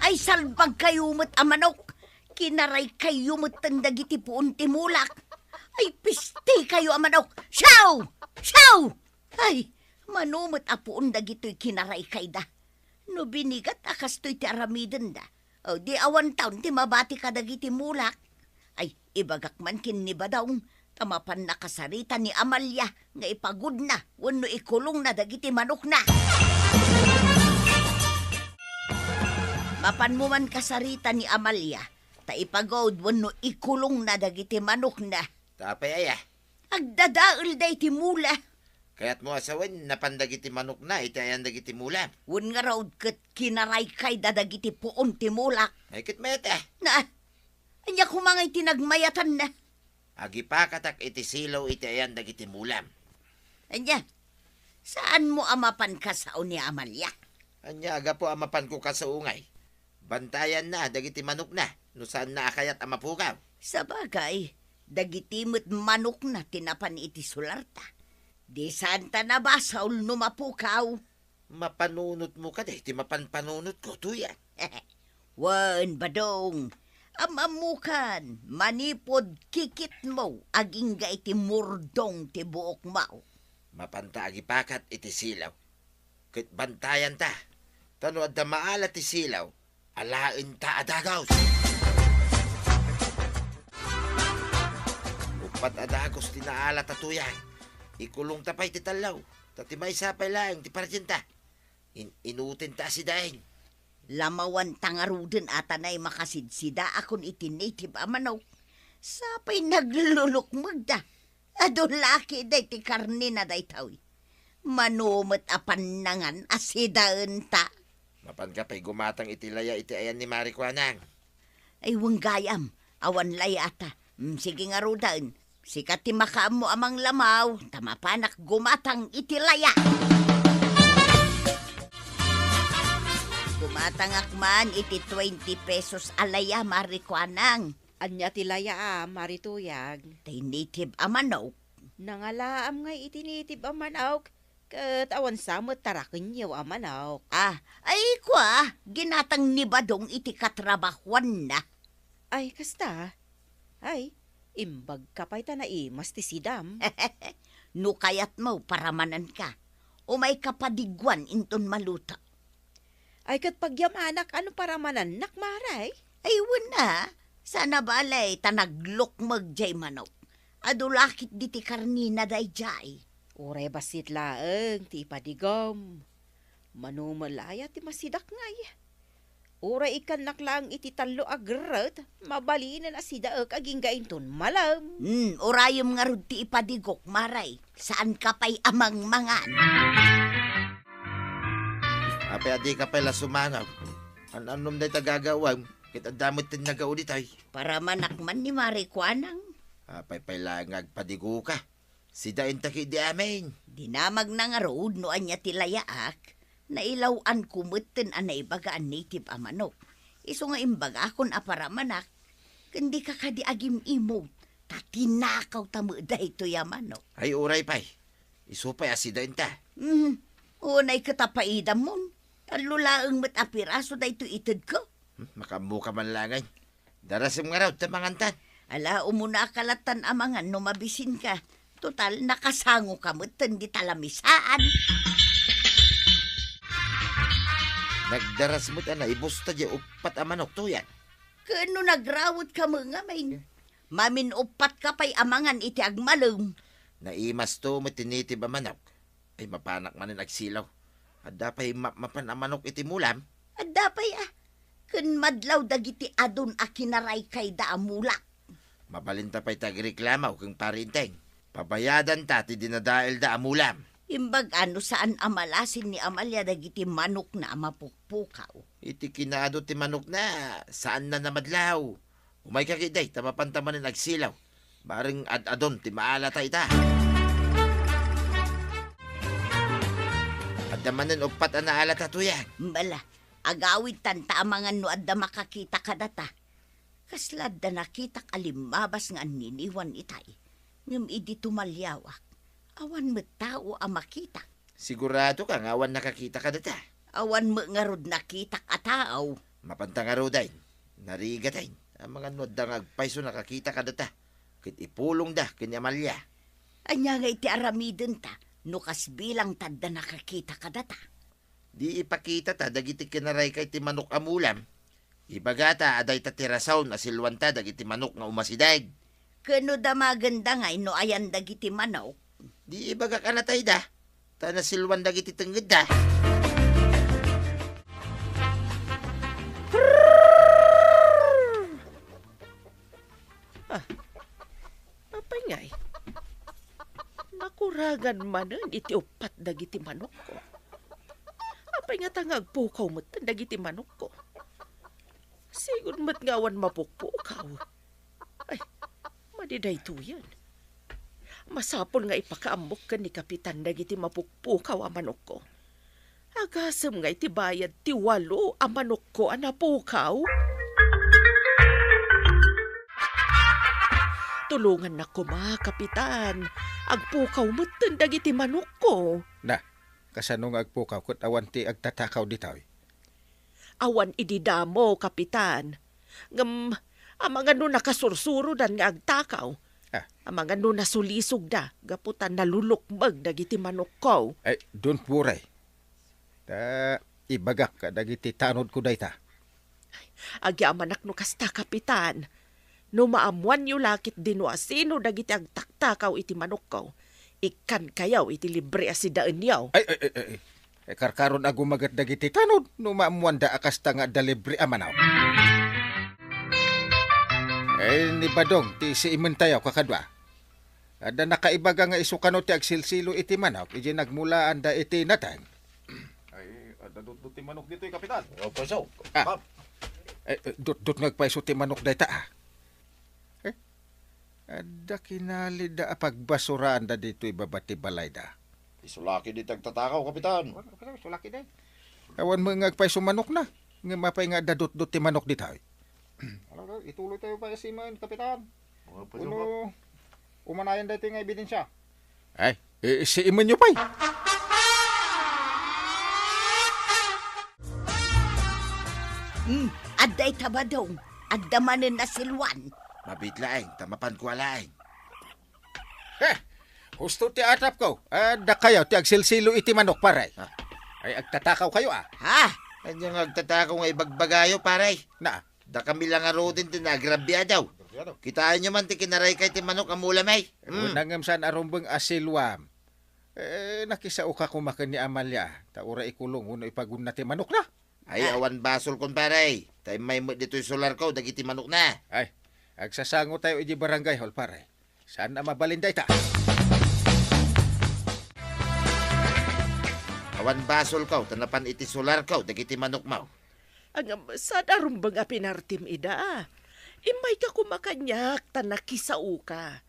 Ay salbag kayo mo't amanok. Kinaray kayo mo't tang dagiti puon ti mulak. Ay pisti kayo amanok. Siyaw! Siyaw! Ay, manumot apuon dagito'y kinaray kay da. No binigat akasto'y ti aramiden da. O di awan taon ti mabati ka dagiti mulak. Ay, ibagak man kin ni Badawng. Tamapan na kasarita ni Amalia nga ipagod na. Wano ikulong na dagiti manok na. Mapan mo man kasarita ni Amalia. Ta ipagod wano ikulong na dagiti manok na. Tapay ay Agdadaol day ti mula. Kaya't mo asawan napandagiti manok na itayan dagiti mulam. Wan nga raw kat kinaray kay dadagiti puon ti mulak. Ay kit mayat Na, anya kumangay tinagmayatan na. Agi pa katak iti silaw itayan dagiti mulam. Anya, saan mo amapan ka sa ni Amalia? Anya aga po amapan ko kasaungay. Bantayan na dagiti manok na. No saan na akayat amapukaw. Sa bagay, dagiti mo't manok na tinapan iti sularta. Di santa na ba saul numapukaw? Mapanunot mo ka ti mapanpanunot ko tuyan. Wan, Badong. Amamukan, manipod kikit mo, aging ga iti murdong ti buok mau. Mapanta agi pakat iti silaw. Kit bantayan ta. Tano adda maala ti silaw. Alain ta adagaw. Upat adagos tinaala tatuyan. Ikulong tapay ti talaw. Tatimay sapay lang ti parjenta. Inutin ta si daing. Lamawan tangaruden atanay makasidsida akon iti native amanaw. Sapay naglulukmag da. Adon laki day ti karni na day tawi. Manumot apanangan asidaan ta. Mapan ka pa'y gumatang iti laya iti ayan ni Marikwanang. Ay wanggayam, awan layata. Sige nga rudaan. Sikat ti makaam mo amang lamaw. Tamapanak gumatang iti laya. Gumatangak man iti 20 pesos alaya Marikwanang. Anya tilaya marituyag. Tay native amanaw. Nangalaam nga itinitib amanaw. Kat awan samot tarakin yaw amanaw. Ay kwa, ginatang ni Badong iti katrabahuan na. Ay, kasta. Ay, imbag kapay ta na imas ti sidam. No kayat mo paramanan ka. O may kapadigwan inton maluta. Ay, kat pagyamanak, ano para mananak, maray? Ay wala, sana balay tanaglok magjay manok. Adulakit di ti karnina day jay. Ure basit laeng, ti ipadigom. Manumalaya ti masidak ngay. Ura ikan naklang iti talo agrat, mabalinan asidaek aging gainton malam. Urayom nga rud ti ipadigok, maray. Saan ka pa'y amang mangan? Ape adi ka pala sumanaw. Anom na tagagawang. Kita damot tin nagaudit ay. Para manakman ni Marikwanang. Apay pala ngagpadigo ka. Sidain taki di amin. Dinamag na nga rood no anya tilayaak. Nailawan kumutin anay bagaan native amanok. Iso nga imbaga akon aparamanak. Kundi ka kadi agim imo. Tatinakaw tamo da ito yamanok. Ay uray pay. Isupay asidain ta. Unay katapaidam mon. Talulaang matapiraso da ito itid ko. Makamuka man langay. Darasim nga raw tamangantan. Ala, umuna kalatan amangan no mabisin ka. Total, nakasango ka mo't di talamisaan. Nagdaras mo't ana, ibusta di upat amanok to yan. Kano nagrawot ka mga main? Mamin upat ka pa'y amangan iti agmalong. Naimas to mo't tinitib amanok. Ay mapanak manin agsilaw. At dapay mapan amanok iti mulam. At dapay kun madlaw dagiti adon a kinaray kay da amulak. Mabalinta pa'y tagreklamaw kung parinteng. Pabayadan ta ti dinadael da amulam. Imbag ano saan amalasin ni Amalia dagiti manok na mapukpukaw. Iti kinado ti manok na, saan na namadlaw? Umay ka kiday, tamapantaman na nagsilaw. Baring ad-adon, ti maalata ita. Adamanan upat ang naalata tuyan. Bala, agawid tanta amangan no adda makakita kadata. Kaslad da nakita kalimabas nga niniwan itay. Ngam idi tumalyawak. Awan mo tao ang makita. Sigurado ka nga awan nakakita ka data. Awan mo nga rod nakita ka tao. Mapantang araw dahin, nariga dahin. Ang mga nod da ngagpaiso nakakita ka data. Kit ipulong da, kini Amalia. Anya nga iti aramiden ta. Nukas bilang tadda nakakita ka data. Di ipakita ta, dagiti kinaray kay ti manok amulam. Ibagata, aday ta tirasaw na silwanta dagiti manok nga umasidag. Kano da maganda nga ino ayan dagiti manok. Di ibaga ka na tayo da. Ta na silwan dagiti tengged da. Apay ngay. Nakuragan manen iti upat dagiti manok ko. Apay nga tangag pukaw mo't dagiti manok ko. Sigod mo't ngawan mapukpukaw. Ay, madiday to yan. Masapol nga ipakaamok ka ni Kapitan dagiti mapukpukaw ang manok ko. Agasam nga iti bayad ti 8 ang manok ko ang napukaw. Tulungan na ko Kapitan. Agpukaw mo't dagiti manok ko. Na, kasano nga agpukaw ket awan ti agtatakaw ditaw. Awan ididamo, Kapitan. Ngam, ang mga no nakasursuro dan nga agtakaw. Ah. Ang mga no nasulisog da, gaputan nalulukbag dagiti manok ko. Ay, don't worry. Ta, ibagak ka dagiti tanod ko dayta. Agyamanak no kasta, Kapitan. No maamuan yu lakit dino asino dagiti agtaktakaw iti manok ko. Ikan kayaw iti libre asidaan yaw. Ay. Karkaron agumagat dagiti tanod no maamuan da akasta nga delivery amanaw. Ni Badong, ti si imen tayo kakadwa. Ada nakaibaga nga isukano ti agsilsilo iti manok, iti nagmulaan da iti natang. Ay, ada dut ti manok dito Kapitan. Opo, so. Dut ngagpaiso ti manok dayta Ada kinali da pagbasuraan da dito ibabati balay da. Isulaki di tagtatakaw, Kapitan. Sulaki day. Awan mo ngagpaiso manok na. Nga mapay nga dadut-dut ti manok dito. Ituloy tayo pa si man, Kapitan. Uno, umanayan dito nga ebidensya. Ay, si iman nyo pa'y. Adday tabadong. Addamanen na silwan. Mabitlaing, tamapan ko alaing. Gusto ti atap ko. Da kayo, ti agsilsilo iti manok paray. Ay, agtatakaw kayo Ha? Kanyang agtatakaw nga ibagbagayo, paray. Na, Da kami lang aro din tinagrabya daw. Kitaan nyo man ti kinaray kay ti manok amulamay. unangam san arumbeng asilwam. Nakisao ka kumakan ni Amalia. Taura ikulong, uno ipagun na ti manok na. Ay, awan basol kon paray. Tay may dito'y solar ko, dagiti manok na. Ay, agsasango tayo iji barangay hall paray. Saan na mabalinday ta? Awan basol ko, tanapan iti solar ko, dagiti manok mau. Ang sada rumbang pinartim ida. Imay ka kumakanyak, tanakisao ka.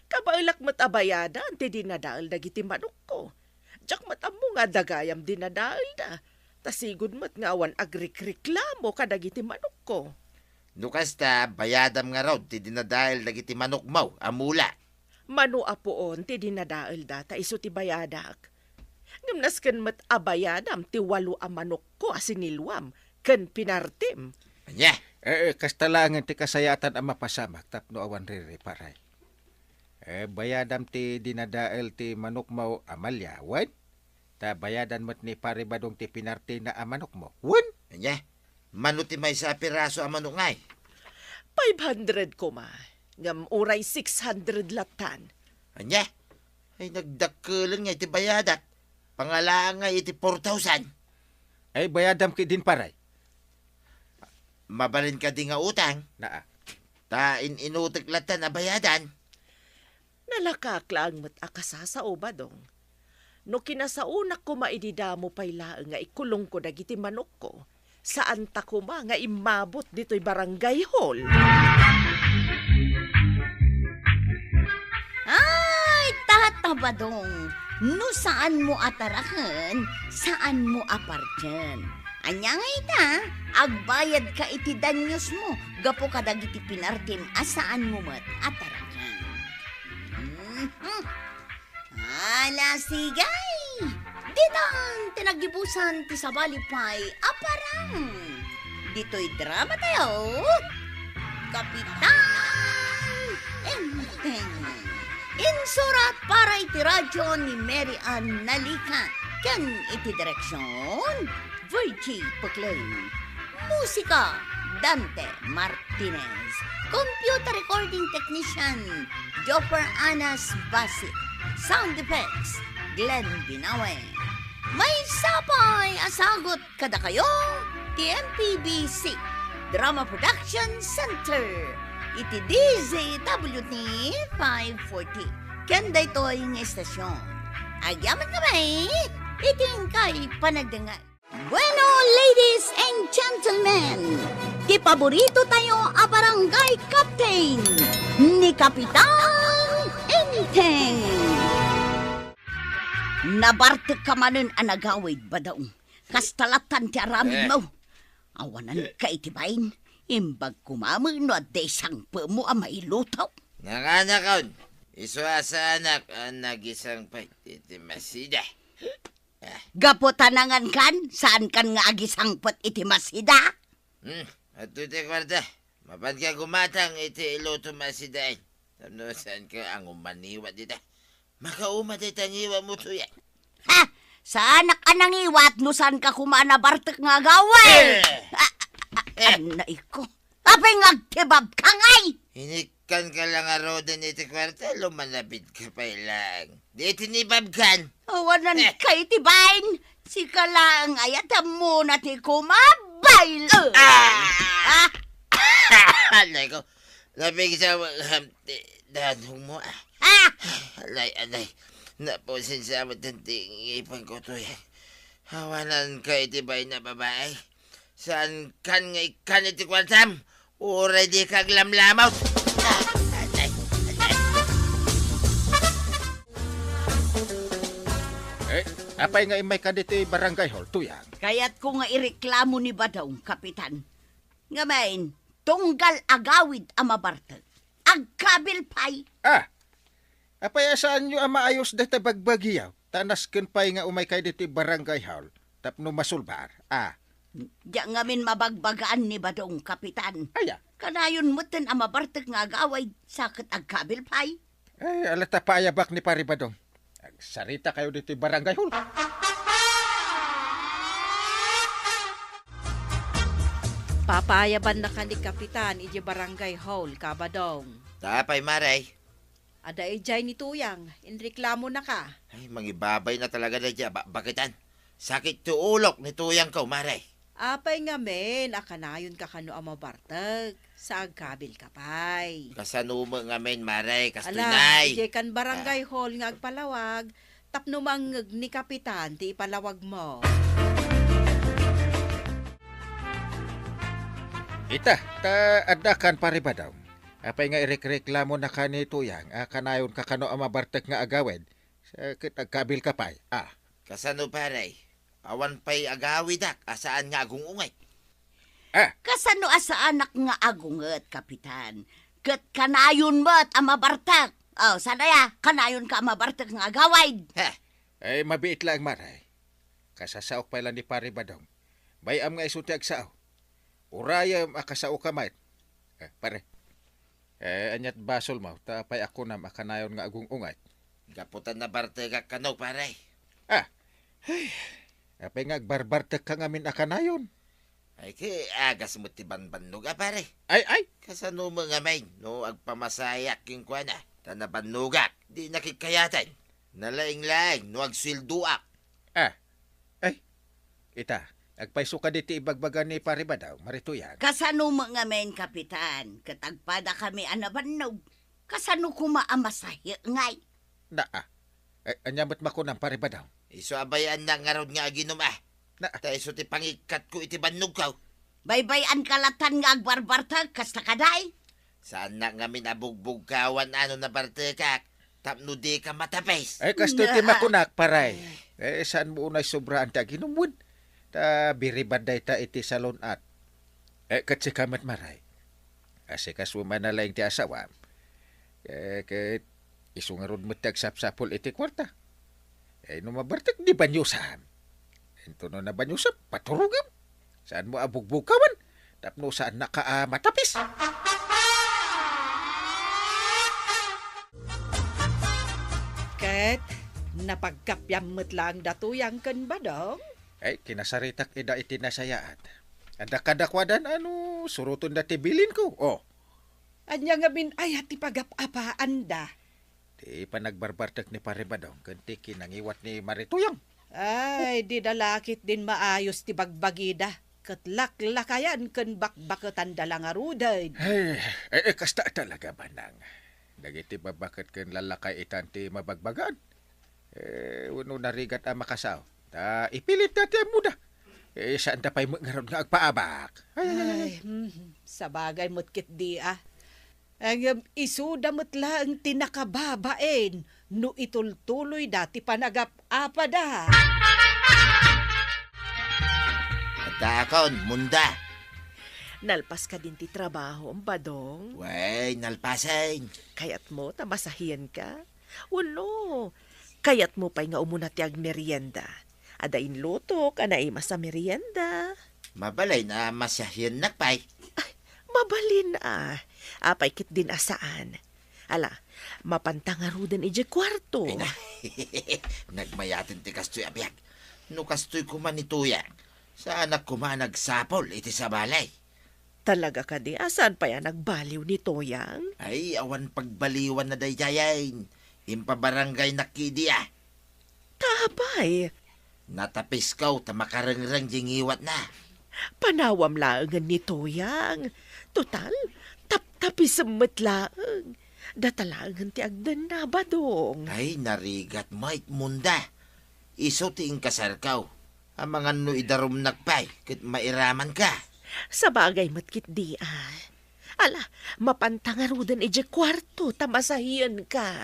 Kabailak matabayadan, ti dinadaal dagiti manok ko. Diyak matamo nga dagayam dinadaal da. Tasigod mat nga awan agrikreklamo ka dagiti manok ko. Nukasta, bayadam nga raw, ti dinadail dagiti manok mau, amula. Mano apoon, ti dinadaal da, ta iso ti bayadak. Ngamnas kan mat abayadam, ti 8 a manok ko asinilwam. Kan pinartim. Anya, Kastalangan ti kasayatan ang mapasamak tapno awan riri paray. Bayadam ti dinadael ti manok mo Amalia, wan? Ta bayadan mo't ni pare badong ti pinarti na manok mo, wan? anya, manuti may sa piraso ang manok ngay. 500 ko ma. Ngam uray 600 latan. Anya, ay nagdakkelan nga iti bayadat. Pangalaan nga iti 4,000. Ay bayadam ki din paray. Mabalin ka di nga utang. Na Ta inutik latan na bayadan. Nalakaklang mat akasasao ba dong? No kinasaunak ko maididamo pay laeng nga ikulong ko dagiti manok ko. Saan ta kuma nga imabot dito'y barangay hall? Ay, tata badong. No saan mo atarakan, saan mo apartyan. Anya nga ita, agbayad ka iti danyos mo, gapo ka dagiti pinartim, asaan mo mat atarakan. Ala sigay! Ditang tinagibusan ti sabalipay, aparang. Dito'y drama tayo. Kapitan Enteng. Insurat para iti radyo ni Mary Ann Nalika. Ken iti direksyon, Virgie Puclay. Musika, Dante Martinez. Computer recording technician, Jopper Anas Basit. Sound effects, Glenn Binawe. May sapay asagot kada kayo, TMPBC, Drama Production Center. Iti DZWT 540. Kanda ito yung estasyon. Agyaman kami, iting kay panagdangan. Bueno, ladies and gentlemen, ti paborito tayo a barangay captain ni Kapitan Enteng. Nabartek ka manen anagawid ba daw? Kastalatan ti aramid mo. Awanan ka itibayin. Imbag kumamang no at desang pa mo ang mailutaw. Nanganakaon, iswa sa anak ang nagisang iti masida. Gapo tanangan kan, saan kan nga agisangpot iti masida? At iti kwarta, mapan ka gumatang iti iluto masidain. Tano saan ka ang umaniwa dita? Makauma dita ngiwa mo tuya. Ha? Sa anak anang iwat no saan ka kumanabartek nga gawin? Anay ko, apay ngagtibab ka ngay! Hinikan ka lang aro din iti kwarta, lumanapit ka pa lang. Di tinibab kan. Awanan kay tibain, si ka lang ayatam mo na ti kumabayl. Alay ko, labig sa danong mo. Alay, napusin sa matanting ipang ko to yan. Hawanan ka itibay na babae. Saan kan nga ikan iti kwartam? Uray di kaglamlamaw. Apay nga imay ka dito barangay hall, tuyang. Kaya't ko nga ireklamo ni Badong, Kapitan. Ngamain, tunggal agawid ang mabartag. Agkabil pay. Apay saan nyo ang maayos dito bagbagiyaw? Tanas ken pay nga umay kay dito barangay hall, tapno masulbar. Diyan ngamin mabagbagaan ni Badong, Kapitan. Aya. Kanayon mutin ang mabartag nga agawid, sakit agkabil pay. Alata paayabak ni Paribadong. Sarita kayo dito barangay hall. Papayaban na ka ni Kapitan iji barangay hall, Kabadong. Tapay maray. Ada ijay ni Tuyang, inreklamo na ka. Ay, mangibabay na talaga na dyan. Bakitan? Sakit tuulok ni tuyang ko, maray. Apay nga men, akanayon ka kano ang mabartag. Sa agkabil ka pay. Kasanuma nga men, maray, Ala, kastunay. ije kan barangay hall nga agpalawag, tapno mangeg ni Kapitan ti ipalawag mo. Ita, adakan Paribadaw. Apay nga ireklamo na ka ni Tuyang, kanayon ka kano ang mabartag nga agawid. Sa agkabil ka pay. Kasano paray? Awan pa'y agawidak, asaan nga agungungay. Kasano asa anak nga agunget, Kapitan? Kat kanayon mo't ang mabartag. Sana ya, kanayon ka ang mabartag nga agawid. Ay, mabiit lang maray. Kasasaok pa lang ni Paribadong. Bayam nga isunti agsaw. Urayam akasao kamay. Pare. Anyat basol mo, tapay ako na makanayon nga agungungay. Gaputan na bartega kano, paray. Apay nga agbarbartek ka ngamin akanayon. Ay, kay agas mo tiban-banog, pare. Ay! Kasano mo nga may, no, agpamasayak yung kwa na. Tanabanugak, di nakikayatan. Nalaing-laing, no, agsilduak. Ita, agpaiso ka diti ibagbagan ni Paribadaw, marituyan. Kasano mo nga men, Kapitan? Katagpada kami anabanog. Kasano kuma amasahi ngay? Anyamot makunang pare ba daw? Iso abayan na nga ron nga aginom Na, Ta iso ti pangikat ko iti bannog kaw. Baybayan kalatan nga agbarbartag, kasta kaday. Saan na nga minabugbog kawan ano na bartekak. Tapno di ka matapes. kasto ti makunak paray. Saan mo unay sobraan ti aginumon? Ta biribanday ta iti salon at. Katsi kamat maray. Asikas mo manalaing ti asawam. Kahit isungarod mo ti agsapsapol iti kwarta. No mabartag di banyusan. Ento no na banyusap, paturugam. Saan mo abugbog kawan? Tapno saan matapis. Ket, napagkapyamot lang datuyang kan ba dong? Kinasaritak ida iti nasayaat. Ada kadakwadan suruton dati bilin ko. Anya nga ayat ti pagapapaan da. Di pa nagbarbartak ni pare badong kanti kinangiwat ni Marituyang. Ay, di dalakit din maayos ti bagbagida. Katlak-lakayan kan bakbaketan dalang aruday. Kasta talaga manang. Dagiti babakat kan lalakay itanti mabagbagan. Uno narigat ang makasaw. Ta ipilit dati ang muda. Saan da pa'y ngaron nga agpaabak. Sabagay mo't di Ang isuda mo't lang tinakababain no itultuloy dati panagap-apa da. Dakon, munda. Nalpas ka din ti trabaho, badong. Way, nalpasan. Kayat mo, tamasahiyan ka. Uno, kayat mo pa'y nga umuna ti agmerienda. Adain lutok, anay masa merienda. Mabalay na masyahin nakpay. Mabalin apay kit din asaan. Ala, mapantangarudan ije kwarto. Ay na, nagmayatin ti kastoy abiyag. No kastoy kumanituya. Sa anak nagsapol iti sa balay. Talaga ka di, asan pa yan nagbaliw ni Toyang? Ay, awan pagbaliwan na dayjayain. Impabarangay nakidi Tabay, Natapis kaw, tamakarangrang jingiwat na. panawam laangan ni Toyang. Total, tapis laang. Datalangan ti agdan na badong. Ay, narigat Mike munda. Iso ti inkasar kaw. Ang mga no idarum nakpay, kit mairaman ka. Sa bagay matkit di Ala, mapantangarudan ije kwarto, tamasahiyan ka.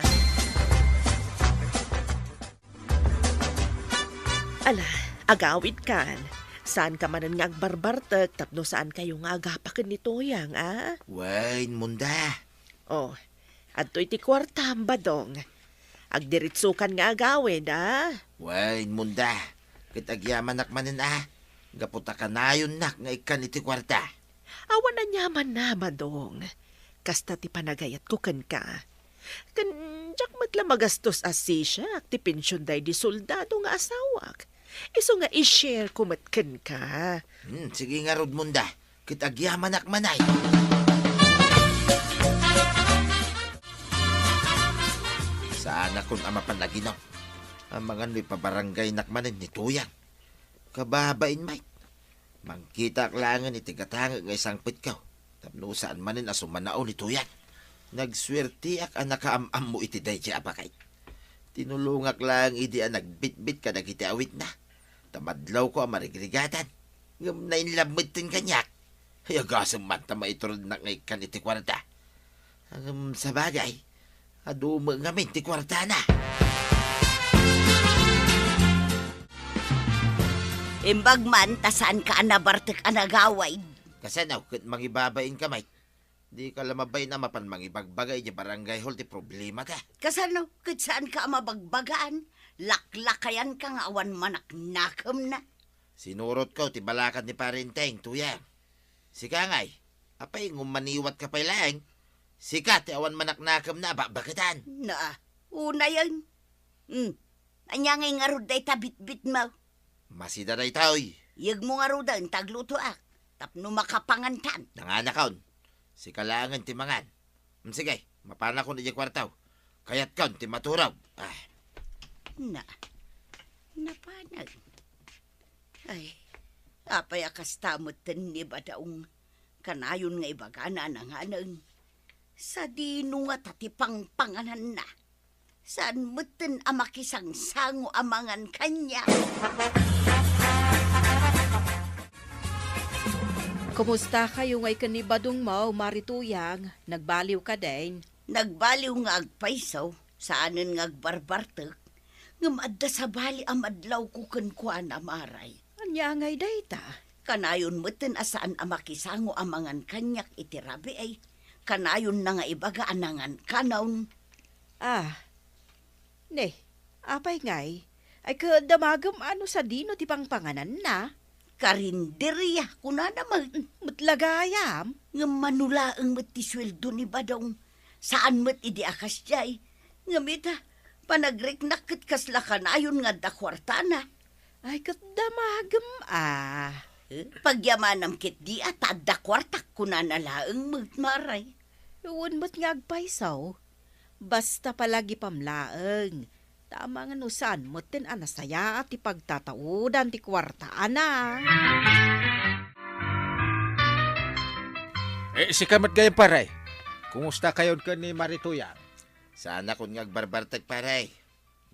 Ala, agawid kan. Saan ka manan nga agbarbartag, tapno saan kayo nga agapakan ni Toyang, Wain munda. Adto iti kwarta, badong. Agdiritsukan nga agawid, Wain munda. Kit agyaman nakmanin Gaputa ka nayon nak nga ikan iti kwarta. Awan na nyaman na, badong. Kasta ti panagayat ko kan ka. Kanjak matla magastos asisya, ti pensyon day di soldado nga asawak. Iso nga i-share kumatkan ka. Sige nga rod munda. Kit agyaman nakmanay. Saan akong amapanaginaw? Ang mga no'y pabarangay nakmanin ni Tuyang. Kababain, Mike. Mangkita klangan iti katanga nga isang pitkaw. Tapno saan manin asumanao ni Tuyang. Nagswerte ak ang nakaamam mo iti dayjay abakay. Tinulungak lang idi ang nagbitbit ka nagiti awit na. Tamadlaw ko ang marigrigatan. Ngam na inlamit tin kanyak. Hayagasang man tama iturod na ngay kan iti kwarta. Sa bagay, aduma ngamin ti kwarta na. Imbag man, tasaan ka anabartek anagaway. Kasanaw, kit mangibabain ka, Mike. Di ka lamabay na mapan mangibagbagay di barangay hall ti problema ka. Kasano, kit saan ka mabagbagaan? Laklakayan ka nga awan manaknakam na. Sinurot ko ti balakat ni Parinteng, Tuyang. Sika ngay, apay ngumaniwat ka pa lang. Sika ti awan manaknakam na babagatan. Na, una yan. Anya ngay nga ruday tabit-bit mo. Masida na itaoy. Yag mo nga rudan, tagluto tapno makapangantan. Nanganakaon. Sika langan ti mangan. Sige, mapana ko na di kwartaw. Kayat kaon ti maturaw. Napanag. Ay, apay akas tamot ni badaong kanayon nga ibagana na nga nang sa dino nga tatipang panganan na. Saan mutin amakisang sango amangan kanya? Kumusta kayo ngay kanibadong mo, Marituyang? Nagbaliw ka din? Nagbaliw nga agpaisaw, saanin nga agbarbartek, nga maadda sa bali amadlaw ko kuan amaray. Anya ngay dayta? Kanayon mutin asaan amakisango amangan kanyak itirabi ay, kanayon na nga ibaga anangan kanaon. Ne, apay ngay, ay kadamagam ano sa dino ti pangpanganan na? Karinderya, kuna naman. Matlagayam? Nga manulaang matisweldo ni Badong. Saan mat idi akas jay? Nga mita, panagriknakit kasla kanayon nga dakwartana. Ay kadamagam Pagyamanam kit di at dakwartak kuna nalaang magmaray. Iwan mo't nga agpaisaw. Basta palagi pamlaeng. Tama nga no saan mo tin anasaya at ipagtataudan ti kwarta ana. Si kamat gayang paray. Kumusta kayon ka ni Marituyang? Sana kung ngagbarbartag paray.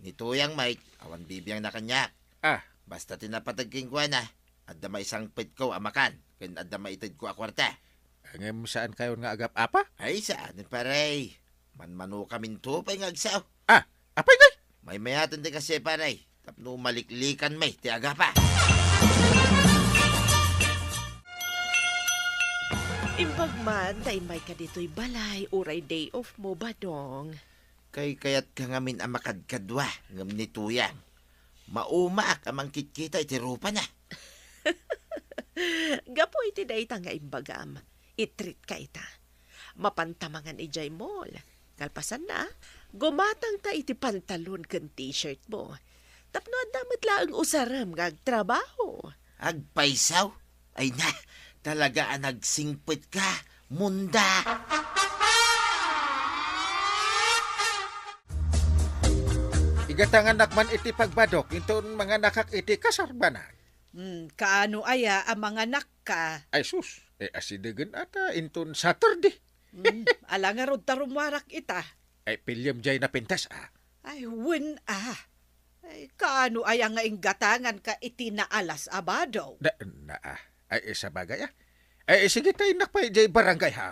Ni Tuyang Mike, awan bibiyang na kanya. Basta tinapatag king kuha na. Adda may isang pit ko amakan. Ken adda may itid ko akwarta. Ngem saan kayon nga agap apa? Ay saan paray. Manmano kamin to pa'y ngagsaw. Apay ngay? May mayatan di kasi paray. Tapno maliklikan may tiaga pa. Imbag man, dahil may ka dito'y balay, uray day off mo, Badong. Kayat ka ngamin amakadkadwa ngam ni Tuyang. Maumaak amang kitkita iti rupa na. Gapo iti dayta nga imbagam. Itreat ka ita. Mapantamangan ijay mall. Kalpasan na, gumatang ta iti pantalon kan t-shirt mo. Tapno damit laang usaram nga agtrabaho. Agpaisaw? Ay na, talaga ang nagsingpit ka, munda. Igatangan nakman iti pagbadok, ito mga nakak iti kasarbanan. Kaano aya ang mga nakka? Ay sus, asidegan ata inton Saturday. Alangan rod tarumwarak ita. Ay pilyam jay na pintas Ay, win Ay, kaano aya nga inggatangan ka iti na alas abadaw? Ay sa bagay Ay sige tayo nakpay jay barangay ha.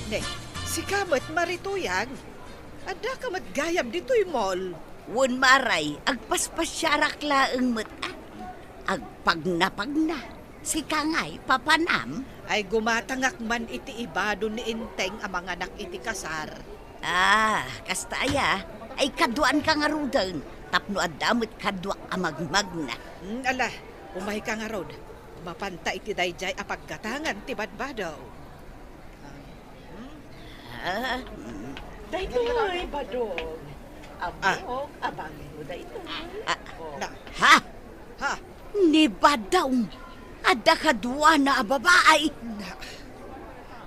Ne, si Kamat Marituyang. Ada ka matgayam dito'y mall. Wun maray, agpaspasyarak laang mata. Agpagnapagna. Si Kangay, papanam. Ay gumatangak man iti ibado ni Inteng ang mga anak iti kasar. Kastaya. Ay kaduan ka nga rudan. Tapno adamot kadwa amagmagna. Ala, umay ka nga rod. Mapanta iti dayjay apaggatangan ti badbadaw. Daytoy, Badong. Abok, abangin mo daytoy. Ha? Ni Badong. Ada kadwa na babae.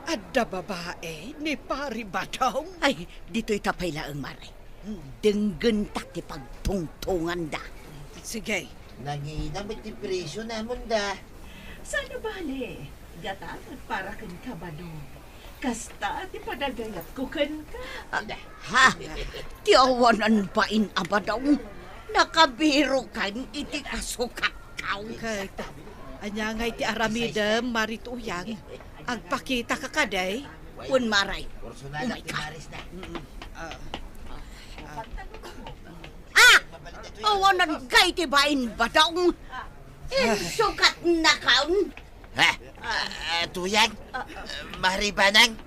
Ada babae ni Pari Badong. Ay, dito'y tapay laang maray. Denggan tak ti pagtungtungan da. Sige. Nanginamit ti presyo na, munda. Sana bali, gatangan para kan ka, Badong. Kasta ti padagayat ko kan ka. Ti awanan pa in abadaw. Nakabiro kan iti kasukat kaw. Kahit anya nga iti aramidem Marituyang. Agpakita ka kaday. Kun maray. Personal Umay ka. Awanan kay ti bain badaw. Sukat na kaun. Tuyang? Maribanang?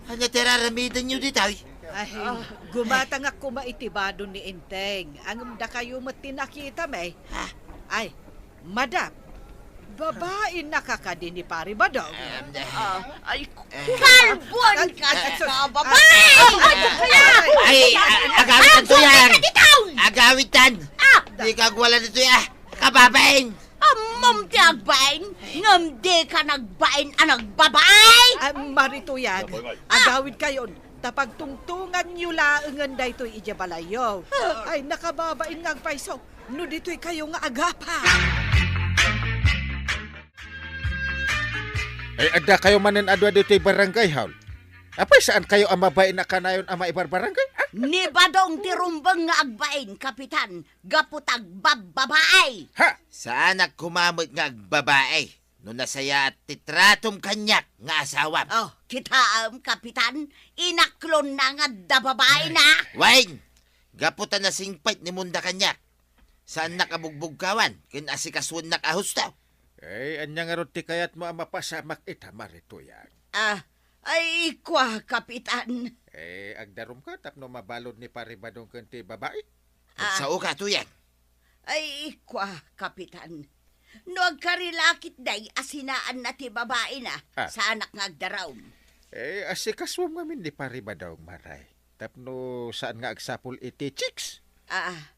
Ano teraramidan nyo dito? Ay, gumatang ako maitibado ni Inteng. Ang da kayo matinakita may. Ay, madam, babae nakakadi ni Pari Badong. Ay, kalbon ka sa babae! Ay, agawitan Tuyang! Agawitan! Di kagwala dito kababain! Amam ti agbain, ngamde ka nagbain anang babae! Marituyang, agawid kayon. Tapagtungtungan nyo laangan da ito'y ijabalayo. Ay, nakababain nga agpaiso. No dito'y kayo nga agapa. Ay ada kayo manen adwa dito'y barangay haul. Apay, saan kayo ang mabay na kanayon ang maibarbarangay? Ni badong tirumbang nga agbain, kapitan, gaputag bababaay. Ha? Sa anak kumamot nga agbabae, no nasaya at titratom kanyak nga asawa. Oh, kita kapitan, inaklon na nga da babae na. Wayne, gaputan na singpait ni munda kanyak. Saan nakabugbugkawan, kin asikaswan nakahustaw. Anya nga ron ti kayat mo ang mapasamak ita, Marituyan. Ay, kwa, kapitan. Agdarom ka, tapno mabalod ni paribadong kanti babae. Sa uka tuyan. Ay, kwa, kapitan. No agkarilakit day, asinaan na ti babae na sa anak nga agdaraw. Asikaswam ngamin ni paribadong maray. Tapno saan nga agsapol iti chicks?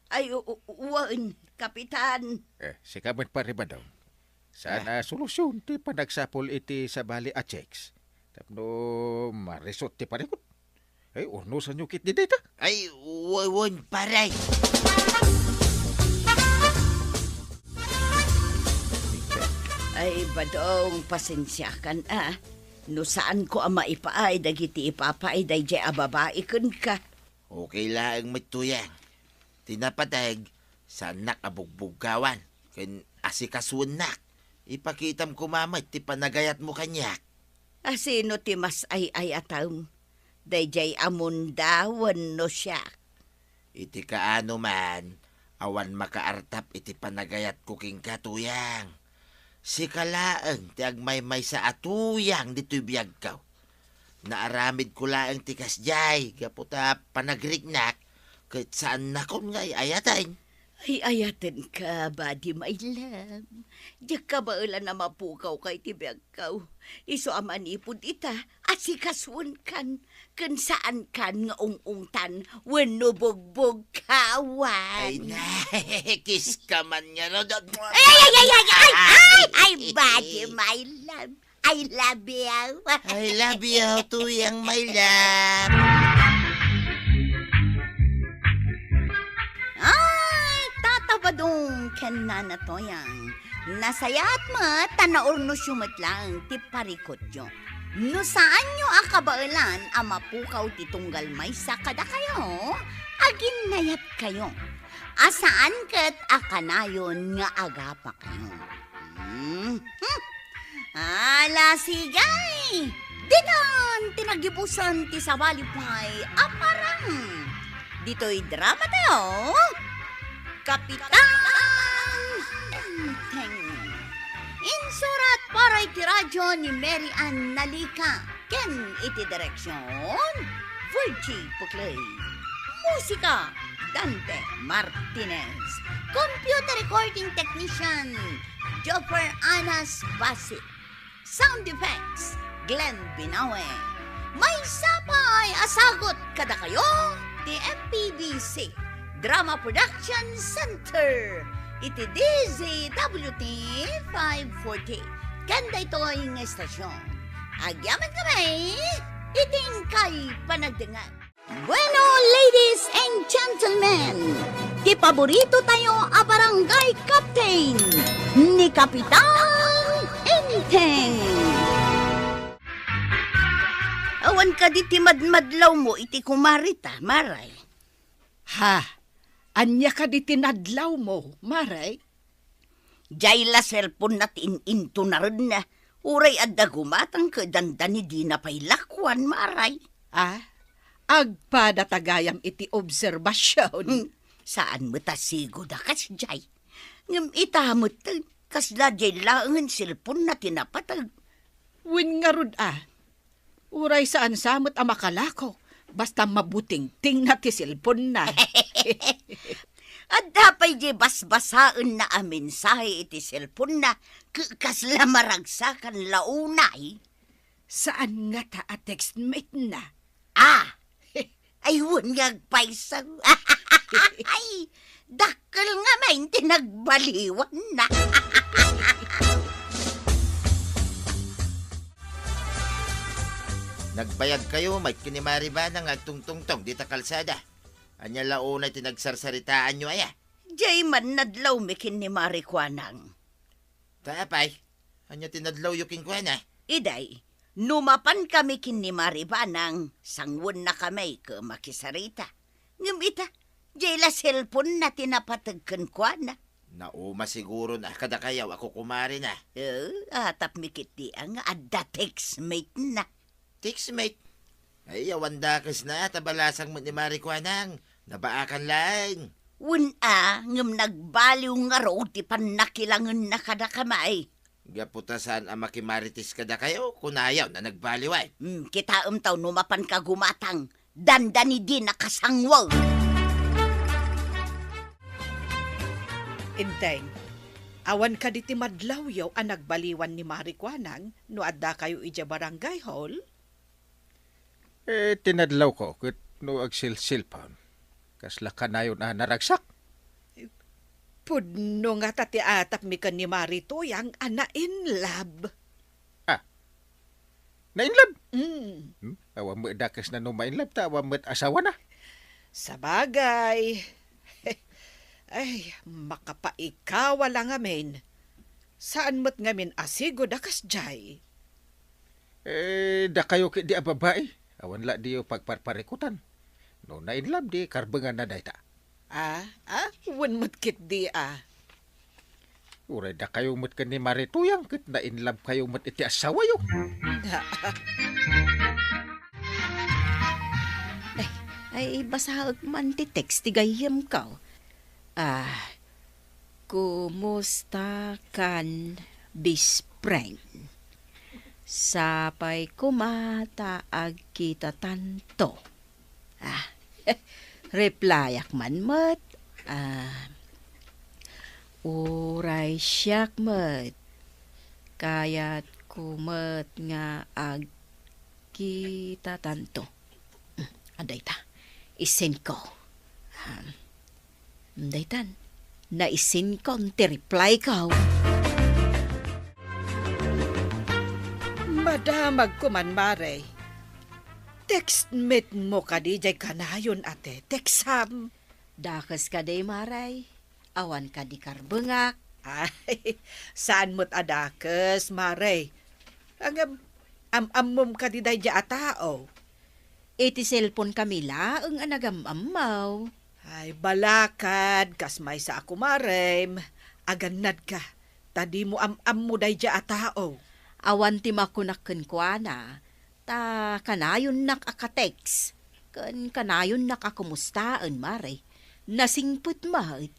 Ay, uwan, kapitan. Si kaman paribadong. Saan solusyon ti panagsapol iti sa bali a chicks? Tapno marisot ti parikot. Urno sa nyukit di data. Ay, wawan paray. Ay, badong, pasensyakan No saan ko ang maipaay, dagiti ipapaay, day jay ababae kun ka. Okay lang mituyang. Tinapatag sa nakabugbugkawan. Kin asikaswan nak. Ipakitam kumamay, ti panagayat mo kanyak. Sino ti mas ay ataw? Dayjay amundawan no siya. Iti kaano man, awan makaartap iti panagayat ko king katuyang. Si kalaang ti agmay-may sa atuyang dito'y biyag kaw. Naaramid ko laang ti kasjay, gaputa panagrignak, kahit saan nakon ngay ayatay. Ay, ayatin ka, badi my love. Diyak ka ba na mapukaw kay tibiyag kaw? Iso amanipod ita, asikaswan kan, kan saan kan nga ungungtan, wano bugbog kawan. Ay, kiss ka man nga, no? Ay, badi my love. I love you. I love you, tuyang my love. Badong ken na toyang. Nasayat mo, tanaor no syumat lang, ti parikot nyo. No saan nyo akabailan ang mapukaw ti tunggal may sa kada kayo, agin nayat kayo. Asaan ket akanayon nga agapa kayo. Ala sigay! Dinan tinagibusan ti sawalipay aparang. Dito'y drama tayo. Kapitan Enteng. Insurat para iti radyo ni Mary Ann Nalika. Ken iti direksyon Virgie Puclay. Musika Dante Martinez. Computer recording technician Joffer Anas Basit. Sound effects Glenn Binawe. May sapay asagot kada kayo ti MPBC Drama Production Center. Iti DZWT 540. Kanda ito ang estasyon. Agyaman kami, iting kay panagdangan. Bueno, ladies and gentlemen, ti paborito tayo a barangay captain ni Kapitan Enteng. Awan ka di ti madmadlaw mo iti kumarita, maray. Anya ka di tinadlaw mo, Maray? Jay la cellphone natin into na rin na. Uray adda gumatang ka dandani di na pailakwan, Maray. Agpadatagayam iti obserbasyon. Saan mo tasigo da kas jay? Ngam itamot kasla jay laangan cellphone na tinapatag. Win nga rud Uray saan samot amakalako. Basta mabuting ting na ti cellphone na. At dapay di basbasaan na mensahe iti cellphone na kasla maragsakan launay. Saan nga ta a textmate na? Ayun nga agpaisang. Ay, dakkel nga main tinagbaliwan na. Nagbayag kayo, may kinimari ba ng agtungtungtong dita kalsada? Anya launay tinagsarsaritaan nyo aya. Jay man nadlaw mikin ni Marikwanang. Tapay, anya tinadlaw yuking kwa na. Iday, Numapan kami kin ni Maribanang, sangwon na kami ke makisarita. Ngam ita, jayla cellphone na tinapatagkan kwa na. Nauma siguro na kada kayaw ako kumari na. Atap mikit di ang adda textmate na. Textmate. Ay, awandakas na tabalasang mo ni Marikwanang. Nabaakan lang. Wuna, ngam nagbaliw nga ro, di pan nakilangan na kada kamay. Gaputasan ang makimaritis kada kayo, kunayaw na nagbaliway. Kita taw numapan ka gumatang, dandani di nakasangwaw. Inteng, awan ka di ti madlaw yaw ang nagbaliwan ni Marikwanang no adda kayo ija barangay hall? Tinadlaw ko ket no agsil-silpon. Kasla kanayon na naragsak. Pudno nga tati atap mi kan ni Maritoyang ana in love. Nainlab. Awa mo dakas na no mainlab ta, awa mo asawa na. Sabagay. Ay, makapaikawa lang amin. Saan mo't ngamin asigo dakas jay? Da kayo di a babae. Awan la diyo pagparparikutan. No nainlab di karbengan na dayta. Wan mo't kit di Uray da kayo mo't kan ni Marituyang ket nainlab kayo mo't iti asawa yo. Ay, basahag man ti text ti gayem ka. Kumusta kan bispren? Sapay kumata ag kita tanto. Replyak man mat. Uray siyak mat. Kayat kumat nga ag kita tanto. Aday ta. Isin ko. Daytan, naisin ko ti reply ko. Madamag ko man, Mare. Textmate mo ka di jay kanayon ate. Texam. Dakas ka day maray. Awan ka di karbengak. Ay, saan mo't adakas, Mare? Ang amom ka di day ja tao. Iti cellphone kamila ang anagam-amaw. Ay, balakad, kasmay sa ako, Marem. Aganad ka. Tadi mo mo day ja tao. Awan ti makunakken kwa na. Ta kanayon nak akatext. Kanayon nak akumustaan, Mare. Nasingput mahit.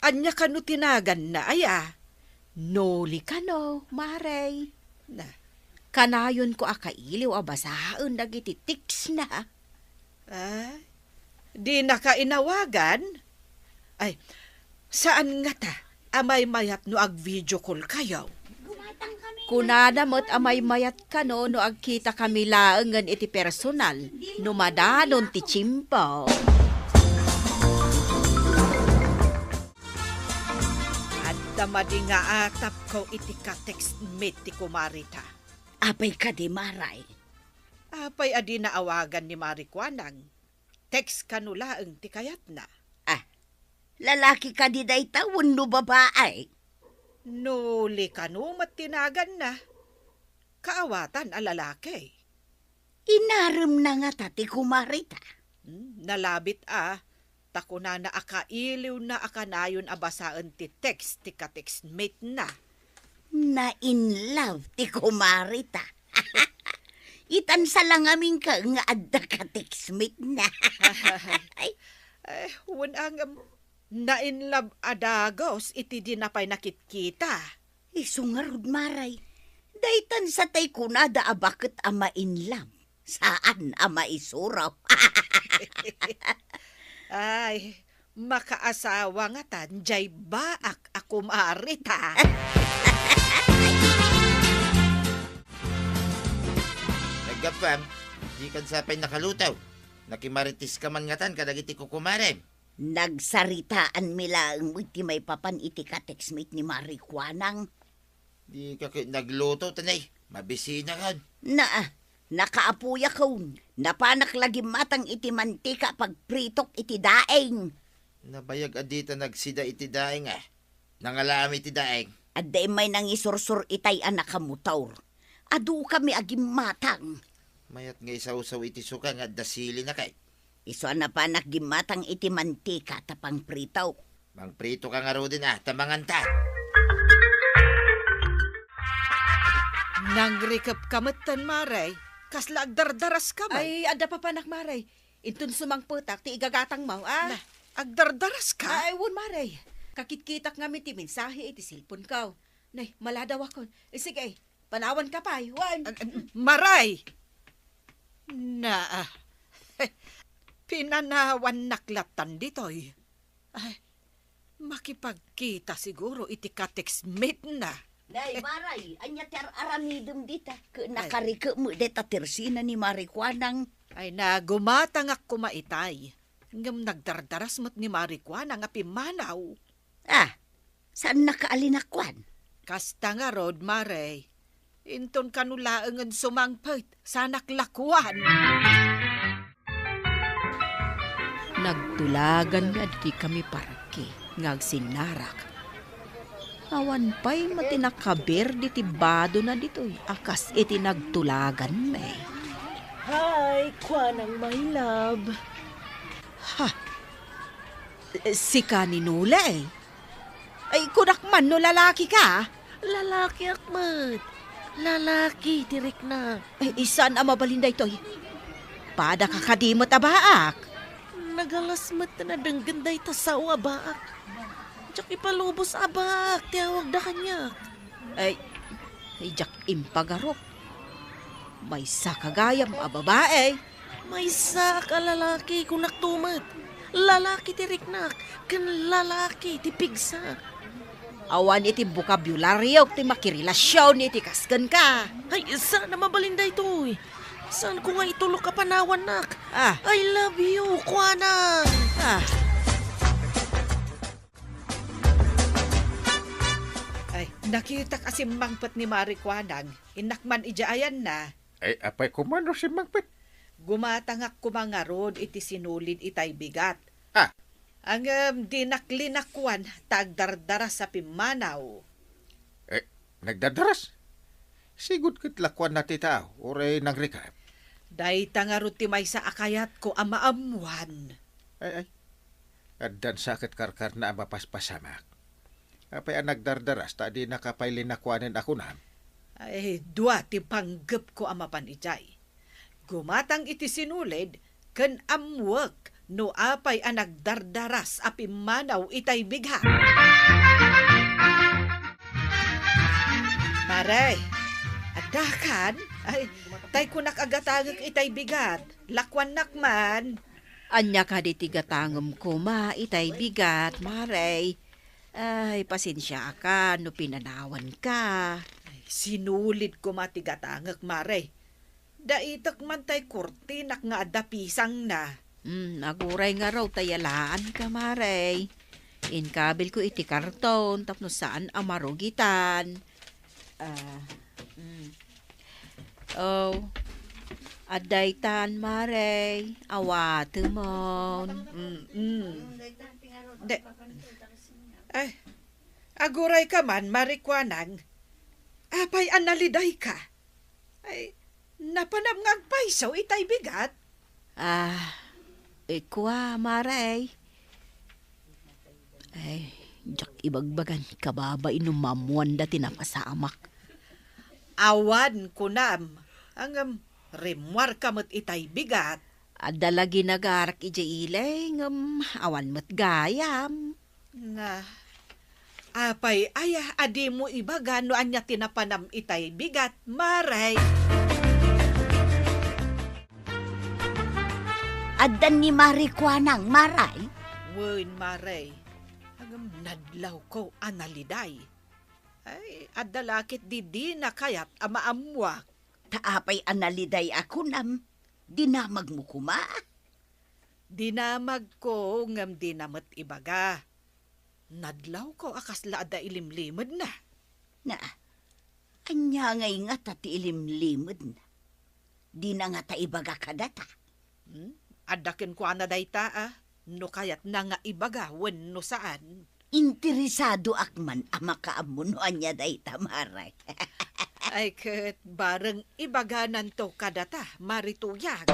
Anya ka no tinagan na, aya? Noli ka no, Mare. Na, Kanayon ko akailiw abasaan dagiti text na. Di na ka inawagan? Ay, saan nga ta? Amay mayat no ag video call kayo. Kunada mo't amay mayat ka no agkita kami laengan iti personal. Numadanon ti chimpo. At tamadi nga atap ko iti ka-textmate ti kumarita. Apay ka di maray. Apay adi na awagan ni Marikwanang. Text kanula ang tikayat na. Lalaki ka di day tawon no babae. Nuli kanumat tinagan na. Kaawatan a lalaki. Inaram na nga tati kumarita. Nalabit tako na akailiw na akanayon abasaan ti text ti ka-textmate na. Na in love ti kumarita. Itansa lang aming ka nga adda ka textmate na. Wan ang na in love adagos iti dinapay nakitkita. Isungarod maray. Daytan sa tay kunada abakit ama in love. Saan ama isuraw? Ay, makaasawa nga tan, jay baak ako maarita. Nagkapam, di kan sapay nakalutaw. Nakimaritis ka man ngatan kadagiti kukumarem. Nagsaritaan mila ang iti may papan iti ka-textmate ni Marikwanang. Di ka nagluto tanay. Mabisina kan. Nakaapuya kaun. Napanak lagi matang iti mantika pagpritok iti daeng. Nabayag adita nagsida iti daing Nangalami iti daing. Adda may nangisursur itay anak kamutaur. adu kami agim matang. Mayat nga isaw-saw iti suka nga dasili na kay. Iso na pa gimatang iti mantika tapang pritaw. Mang prito ka nga ro din tamangan ta. Nangrikap kamatan, Maray. Kasla agdardaras ka ba? Ay, ada pa panak, Maray. Intun sumang putak, ti igagatang mo, ah. Na, agdardaras ka? Ay, won, Maray. Kakit-kitak nga iti mensahe, iti silpon ka. Nay, maladaw ako. Sige, panawan ka pa, wan. Maray! Pinanawan naklatan ditoy. Ay, makipagkita siguro iti ka-textmate na. Day, Maray, anya ter aramidum dita. Nakarike mo deta tersina ni Marikwanang. Ay na, gumatangak kumaitay. Ngam nagdardaras mo't ni Marikwanang apimanaw. Saan nakaalinakwan? Kasta nga rod, Maray. Inton kanulaangan sumangpait sa naklakuan. Nagtulagan nga di kami parke, ngagsinarak. Awan pa'y matinakabir di tibado na dito'y akas iti nagtulagan may. Hi, Kwanang my love. Ha? Si Kaninula eh. Ay, kunak man no lalaki ka. Lalaki akmat. Lalaki, tirik na. Ay, isan ang mabalinday to'y. Pada ka kadimot abaak. Nagalasmat na dangganday ta sa abaak. Tsak ipalubos abak, tiyawag da kanya. Ay jak impagarok. May sakagayam a babae. May sa ka lalaki kung naktumat. Lalaki tiriknak, kan lalaki tipigsa. Awan iti bukabularyo, ti makirelasyon, iti kasgan ka. Ay, sana mabalinday to eh. Saan ko nga itulog ka panawan nak? Ah. I love you, Kwanang. Ay, nakita kasi mangpat ni Marikwanang. Inakman ijaayan na. Ay, apay kumano si Magpit. Gumatangak kumangarod iti sinulid itay bigat. Ah. Ang dinaklinakwan tagdardaras sa pimanaw. Nagdadaras. Sigud kat lakwan na ti tao, oray nagrikap. Day tangarot ti may sa akayat ko amaamuan. Ay. Addan sakit karkar na mapaspasamak. Apay ang nagdardaras, ta di nakapailin nakwanin ako na. Ay, dua ti panggap ko amapan ijay. Gumatang iti sinulid, kan amwak no apay ang nagdardaras apimanaw itay bigha. Maray, adakan, ay, tay kunak agatagak itay bigat, lakwan nakman. Anya ka di tigatangom ko ma, itay bigat, Maray. Ay, pasensya ka, no pinanawan ka. Ay, sinulid ko matigatangak, Maray. Daitak man tay kurtinak nga adapisang na. Aguray nga raw tayalaan ka, Maray. Inkabil ko iti karton, tapno saan amarugitan. Adaytan, Maray. Awatumon. Ay, aguray ka man, Marikwanang. Apay analiday ka. Ay, napanamngag paisaw itay bigat. Ikwa, Maray. Ay, jak ibagbagan kababa inumamuan dati na pasamak. Awan kunam. Ang rimwar kamot itay bigat. Adalagi nagarak ijailay awan mat gayam. Na, apay ayah adi mo ibaga no anya tinapanam itay bigat, Maray. Addan ni Marikwanang, Maray. Wen, Maray. Hanggang nadlaw ko analiday. Ay, adalakit di na kayat amaamwak. Taapay analiday ako nam. Dinamag mo kuma. Dinamag ko ngam dinamat ibaga. Nadlaw ko akas laada ilimlimad na. Na, anya ngay nga tati ilimlimod na. Di na nga taibaga kadata. Adakin ko na dayta no kayat na nga ibaga wen no saan. Interesado akman ama kaamon no anya dayta, Maray. Ay ket bareng ibaganan to kadata, Marituyang.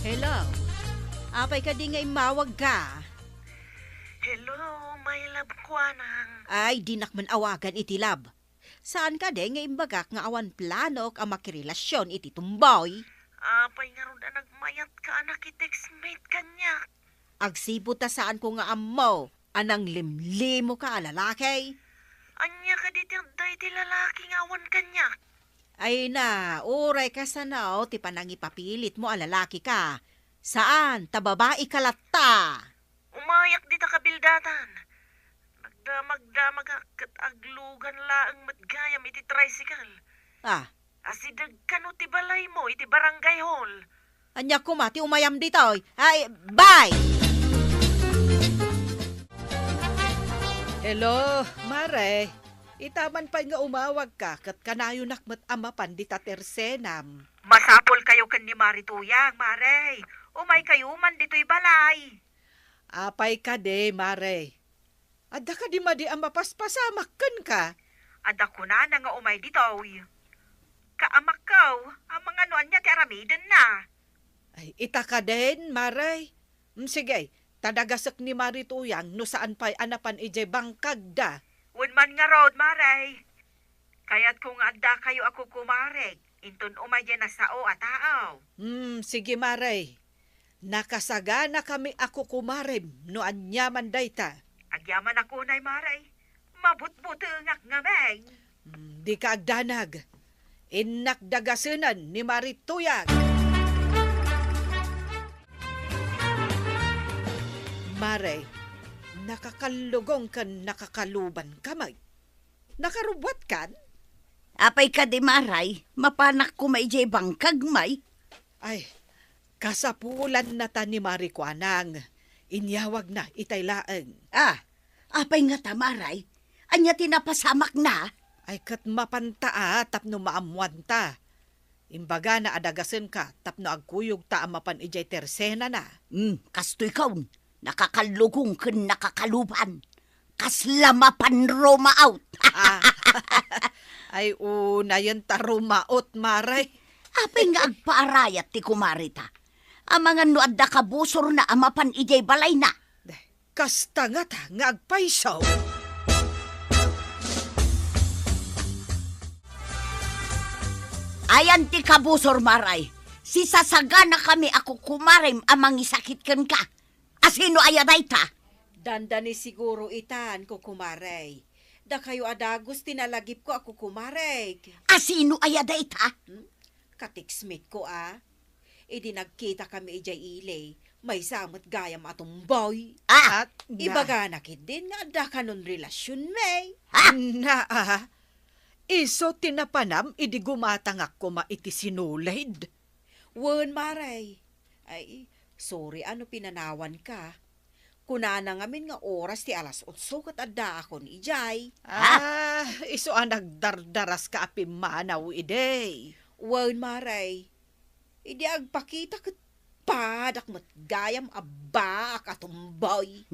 Hello. Apay ka di nga imawag ka. Hello, my love ko anang. Ay, dinak man awagan iti lab. Saan ka de nga imbagak nga awan planok ang makirelasyon iti tumboy? Apay nga ron na nagmayat ka anak i-textmate kanya. Agsibot ta saan ko nga ammo, anang limlimo ka lalaki. Anya ka di ti lalaki nga awan kanya. Ay na, uray ka sanaw, ti panangipapilit mo lalaki ka. Saan? Tababae ka latta. Umayak di ta kabildatan. Nagdamag-damag kat aglugan laang matgayam iti tricycle. Ah, Asidag kano ti balay mo iti barangay hall. anya ko mati umayam dito. Ay, bye! Hello, Mare. Itaman pa nga umawag ka kat kanayo nakmat amapan di ta tersenam. Masapol kayo kan ni Marituyang, Mare. Umay kayo man dito'y balay. Apay ka de, Mare. Adda ka di madi ang mapaspasamak ka. Ada ko na nga umay dito'y. Kaamak kaw, ang mga nuan niya ti aramiden na. Ay, ita ka din, Mare. Sige, tadagasek ni Marituyang no saan pa'y anapan ije bangkag da. Unman nga road, Mare. Kaya't kung adda kayo ako kumareg, inton umay dyan na sao at tao. Sige, Mare. Nakasagana kami ako kumarem no anyaman dayta. Agyaman ako na'y, Mare. Mabut-butungak nga meng. Di ka agdanag. Inakdagasunan ni Marituyang. Mare, nakakalugong kan nakakaluban kamay. Nakarubwat kan? Apay ka di maray, mapanak ko may jay bangkag may. Ay, kasapulan na ta ni Marikwanang. Inyawag na itaylaeng. Apay nga tamaray, anya tinapasamak na. Ay kat mapantaa tapno maamuan ta. Imbaga na adagasen ka tapno agkuyog ta amapan ijay tersena na. Kastoy kaun, nakakalugong ken nakakaluban. Kaslamapan Roma out. Ay una yan tarumaot, Maray. Apay nga agpaarayat ti kumarita. Ang mga nuadda kabusor na amapan ijay balay na. Kasta nga ta nga agpaisaw. Ayan ti kabusor maray. Sisasagana kami ako kumarem amang isakit ken ka. Asino ayaday ta? Dandani siguro itan ko kumarey. Da kayo adagos tinalagip ko ako kumarey. Asino ayaday ta? Katiksmit ko Idi nagkita kami ijay ilay. May samot gayam atong boy. At Ibaga nakit din nga da kanon relasyon may. Iso tinapanam idi gumatangak ko maiti sinulaid. Wen maray. Ay, sorry pinanawan ka. Kunana ngamin nga oras ti alas 8 kat adda akon ijay. Iso nagdardaras ka apimanaw ide. Wen maray. Idi agpakita kat padak matgayam abak atong boy.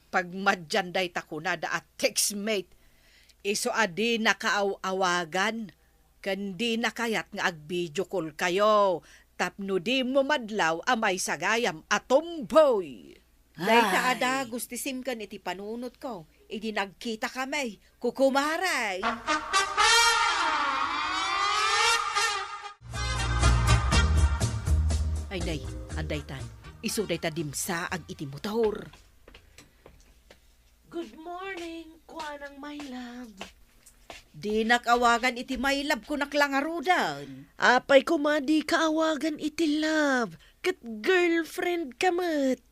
Pag madyanday ta kunada at textmate, iso adi nakaawagan, kandi nakayat nga ag-video call kayo, tapno di mo madlaw amay sagayam atomboy. Dahil ada gustisim kan iti panunot ko, idi nagkita kami, kukumaray. Ay nay, anday tan, iso day ta dimsa ag iti motor. Good morning, kuanang my love. Di nakawagan iti may lab ko naklangarudan. Apay ko madi kaawagan iti love. Kat girlfriend kamat.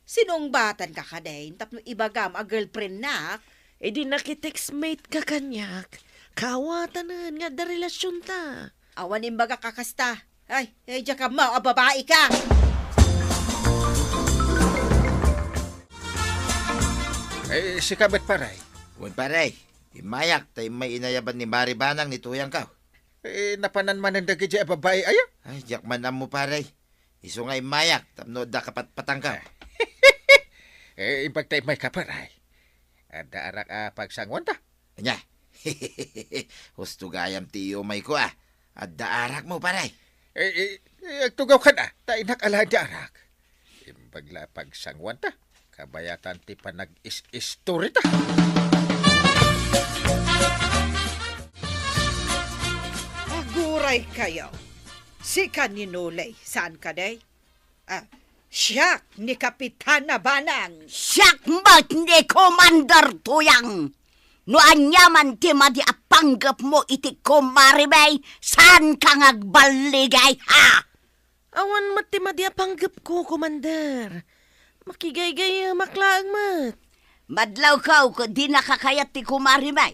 Sinong batan ka kadain, tapno ibagam a girlfriend nak? E di nakitextmate ka kanyak. Kawatanan nga da relasyon ta. Awan imbaga kakasta. Ay, diya ka mo, babae ka. Si Kabet Paray. Wan paray, imayak tayo may inayaban ni Maribanang ni Tuyang ka. Napanan man ang dagi dya babae ayo. Ay, jak man mo paray. Iso nga imayak, tapno da kapat patang ka. Impag tayo may kaparay. Ada arak pagsangwan ta. Anya. Husto gayam tiyo may ko Adda arak mo paray. Tugaw ka na. Tainak ala di arak. Impag la pagsangwan ta. Kabayatan ti pa nag-is-story ta. Aguray kayo. Si kaninulay, saan ka day? Siya ni Kapitana Banang. Siyak mat ni Commander Tuyang. No anyaman ti madi apanggap mo iti kumaribay, saan ka ngagbaligay, ha? Awan mat ti madya panggap ko, Commander. Makigay-gay maklaang mat. Madlaw ka ko di nakakayat ti kumaribay.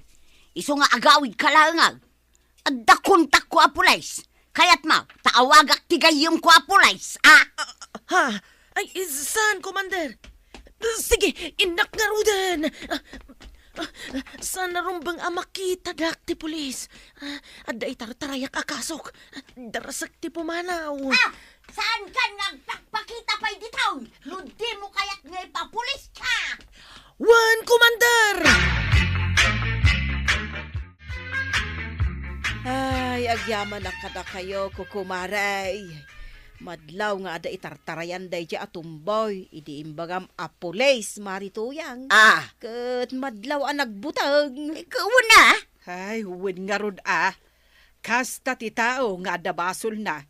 Iso nga agawid ka lang Adda kontak ko apulays. Kayat mo, taawagak ti gayom ko apulays, ha? Ha? Ay, saan, Commander? Sige, inak nga rudan. Saan narumbang makita dak ti pulis? Adda itartarayak akasok. Darasak ti pumanaw. Saan ka nagpakita pa'y ditaw? Ludi mo kaya't nga ipapulis ka! Wan, Commander! Ay, agyaman na kada kayo, kukumaray. Madlaw nga ada itartarayan day di atumboy, idi imbagam apules marituyang. Ket madlaw ang nagbutag. Ikaw na? Ay, huwin nga rod Kasta ti tao nga dabasol na.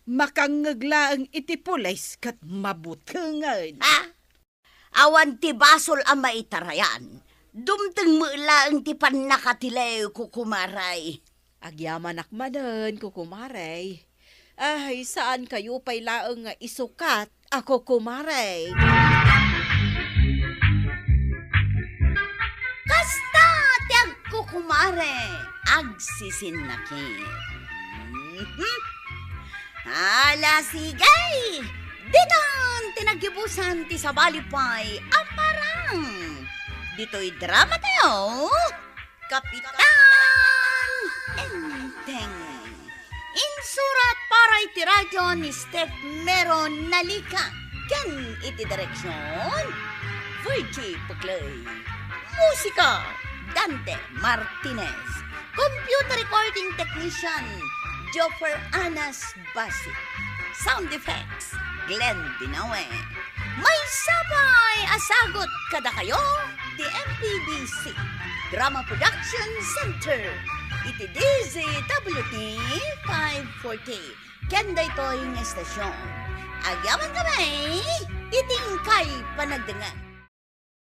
Makangaglaang itipulis kat mabutangan. Awan ti basol ang maitarayan. Dumteng mo lang ti panakatilaw kukumaray. Agyaman akmanan, kukumaray. Ay, saan kayo pa'y laang nga isukat ako kumaray? Kasta ti agkukumare, agsisinakit. Hala sigay! Ditan tinagibusan ti sabalipay aparang. Dito'y drama tayo. Kapitan Enteng. Insurat para iti radyo ni Steph Meron Nalika. Ken iti direksyon Virgie Puglay. Musika Dante Martinez. Computer recording technician Joffer Anas Basi. Sound effects Glenn Binawe. May sabay asagot kada kayo di MPBC Drama Production Center. Iti DZWT 540. Kenda ito'y estasyon. Agyaman kami, iting kay panagdangan.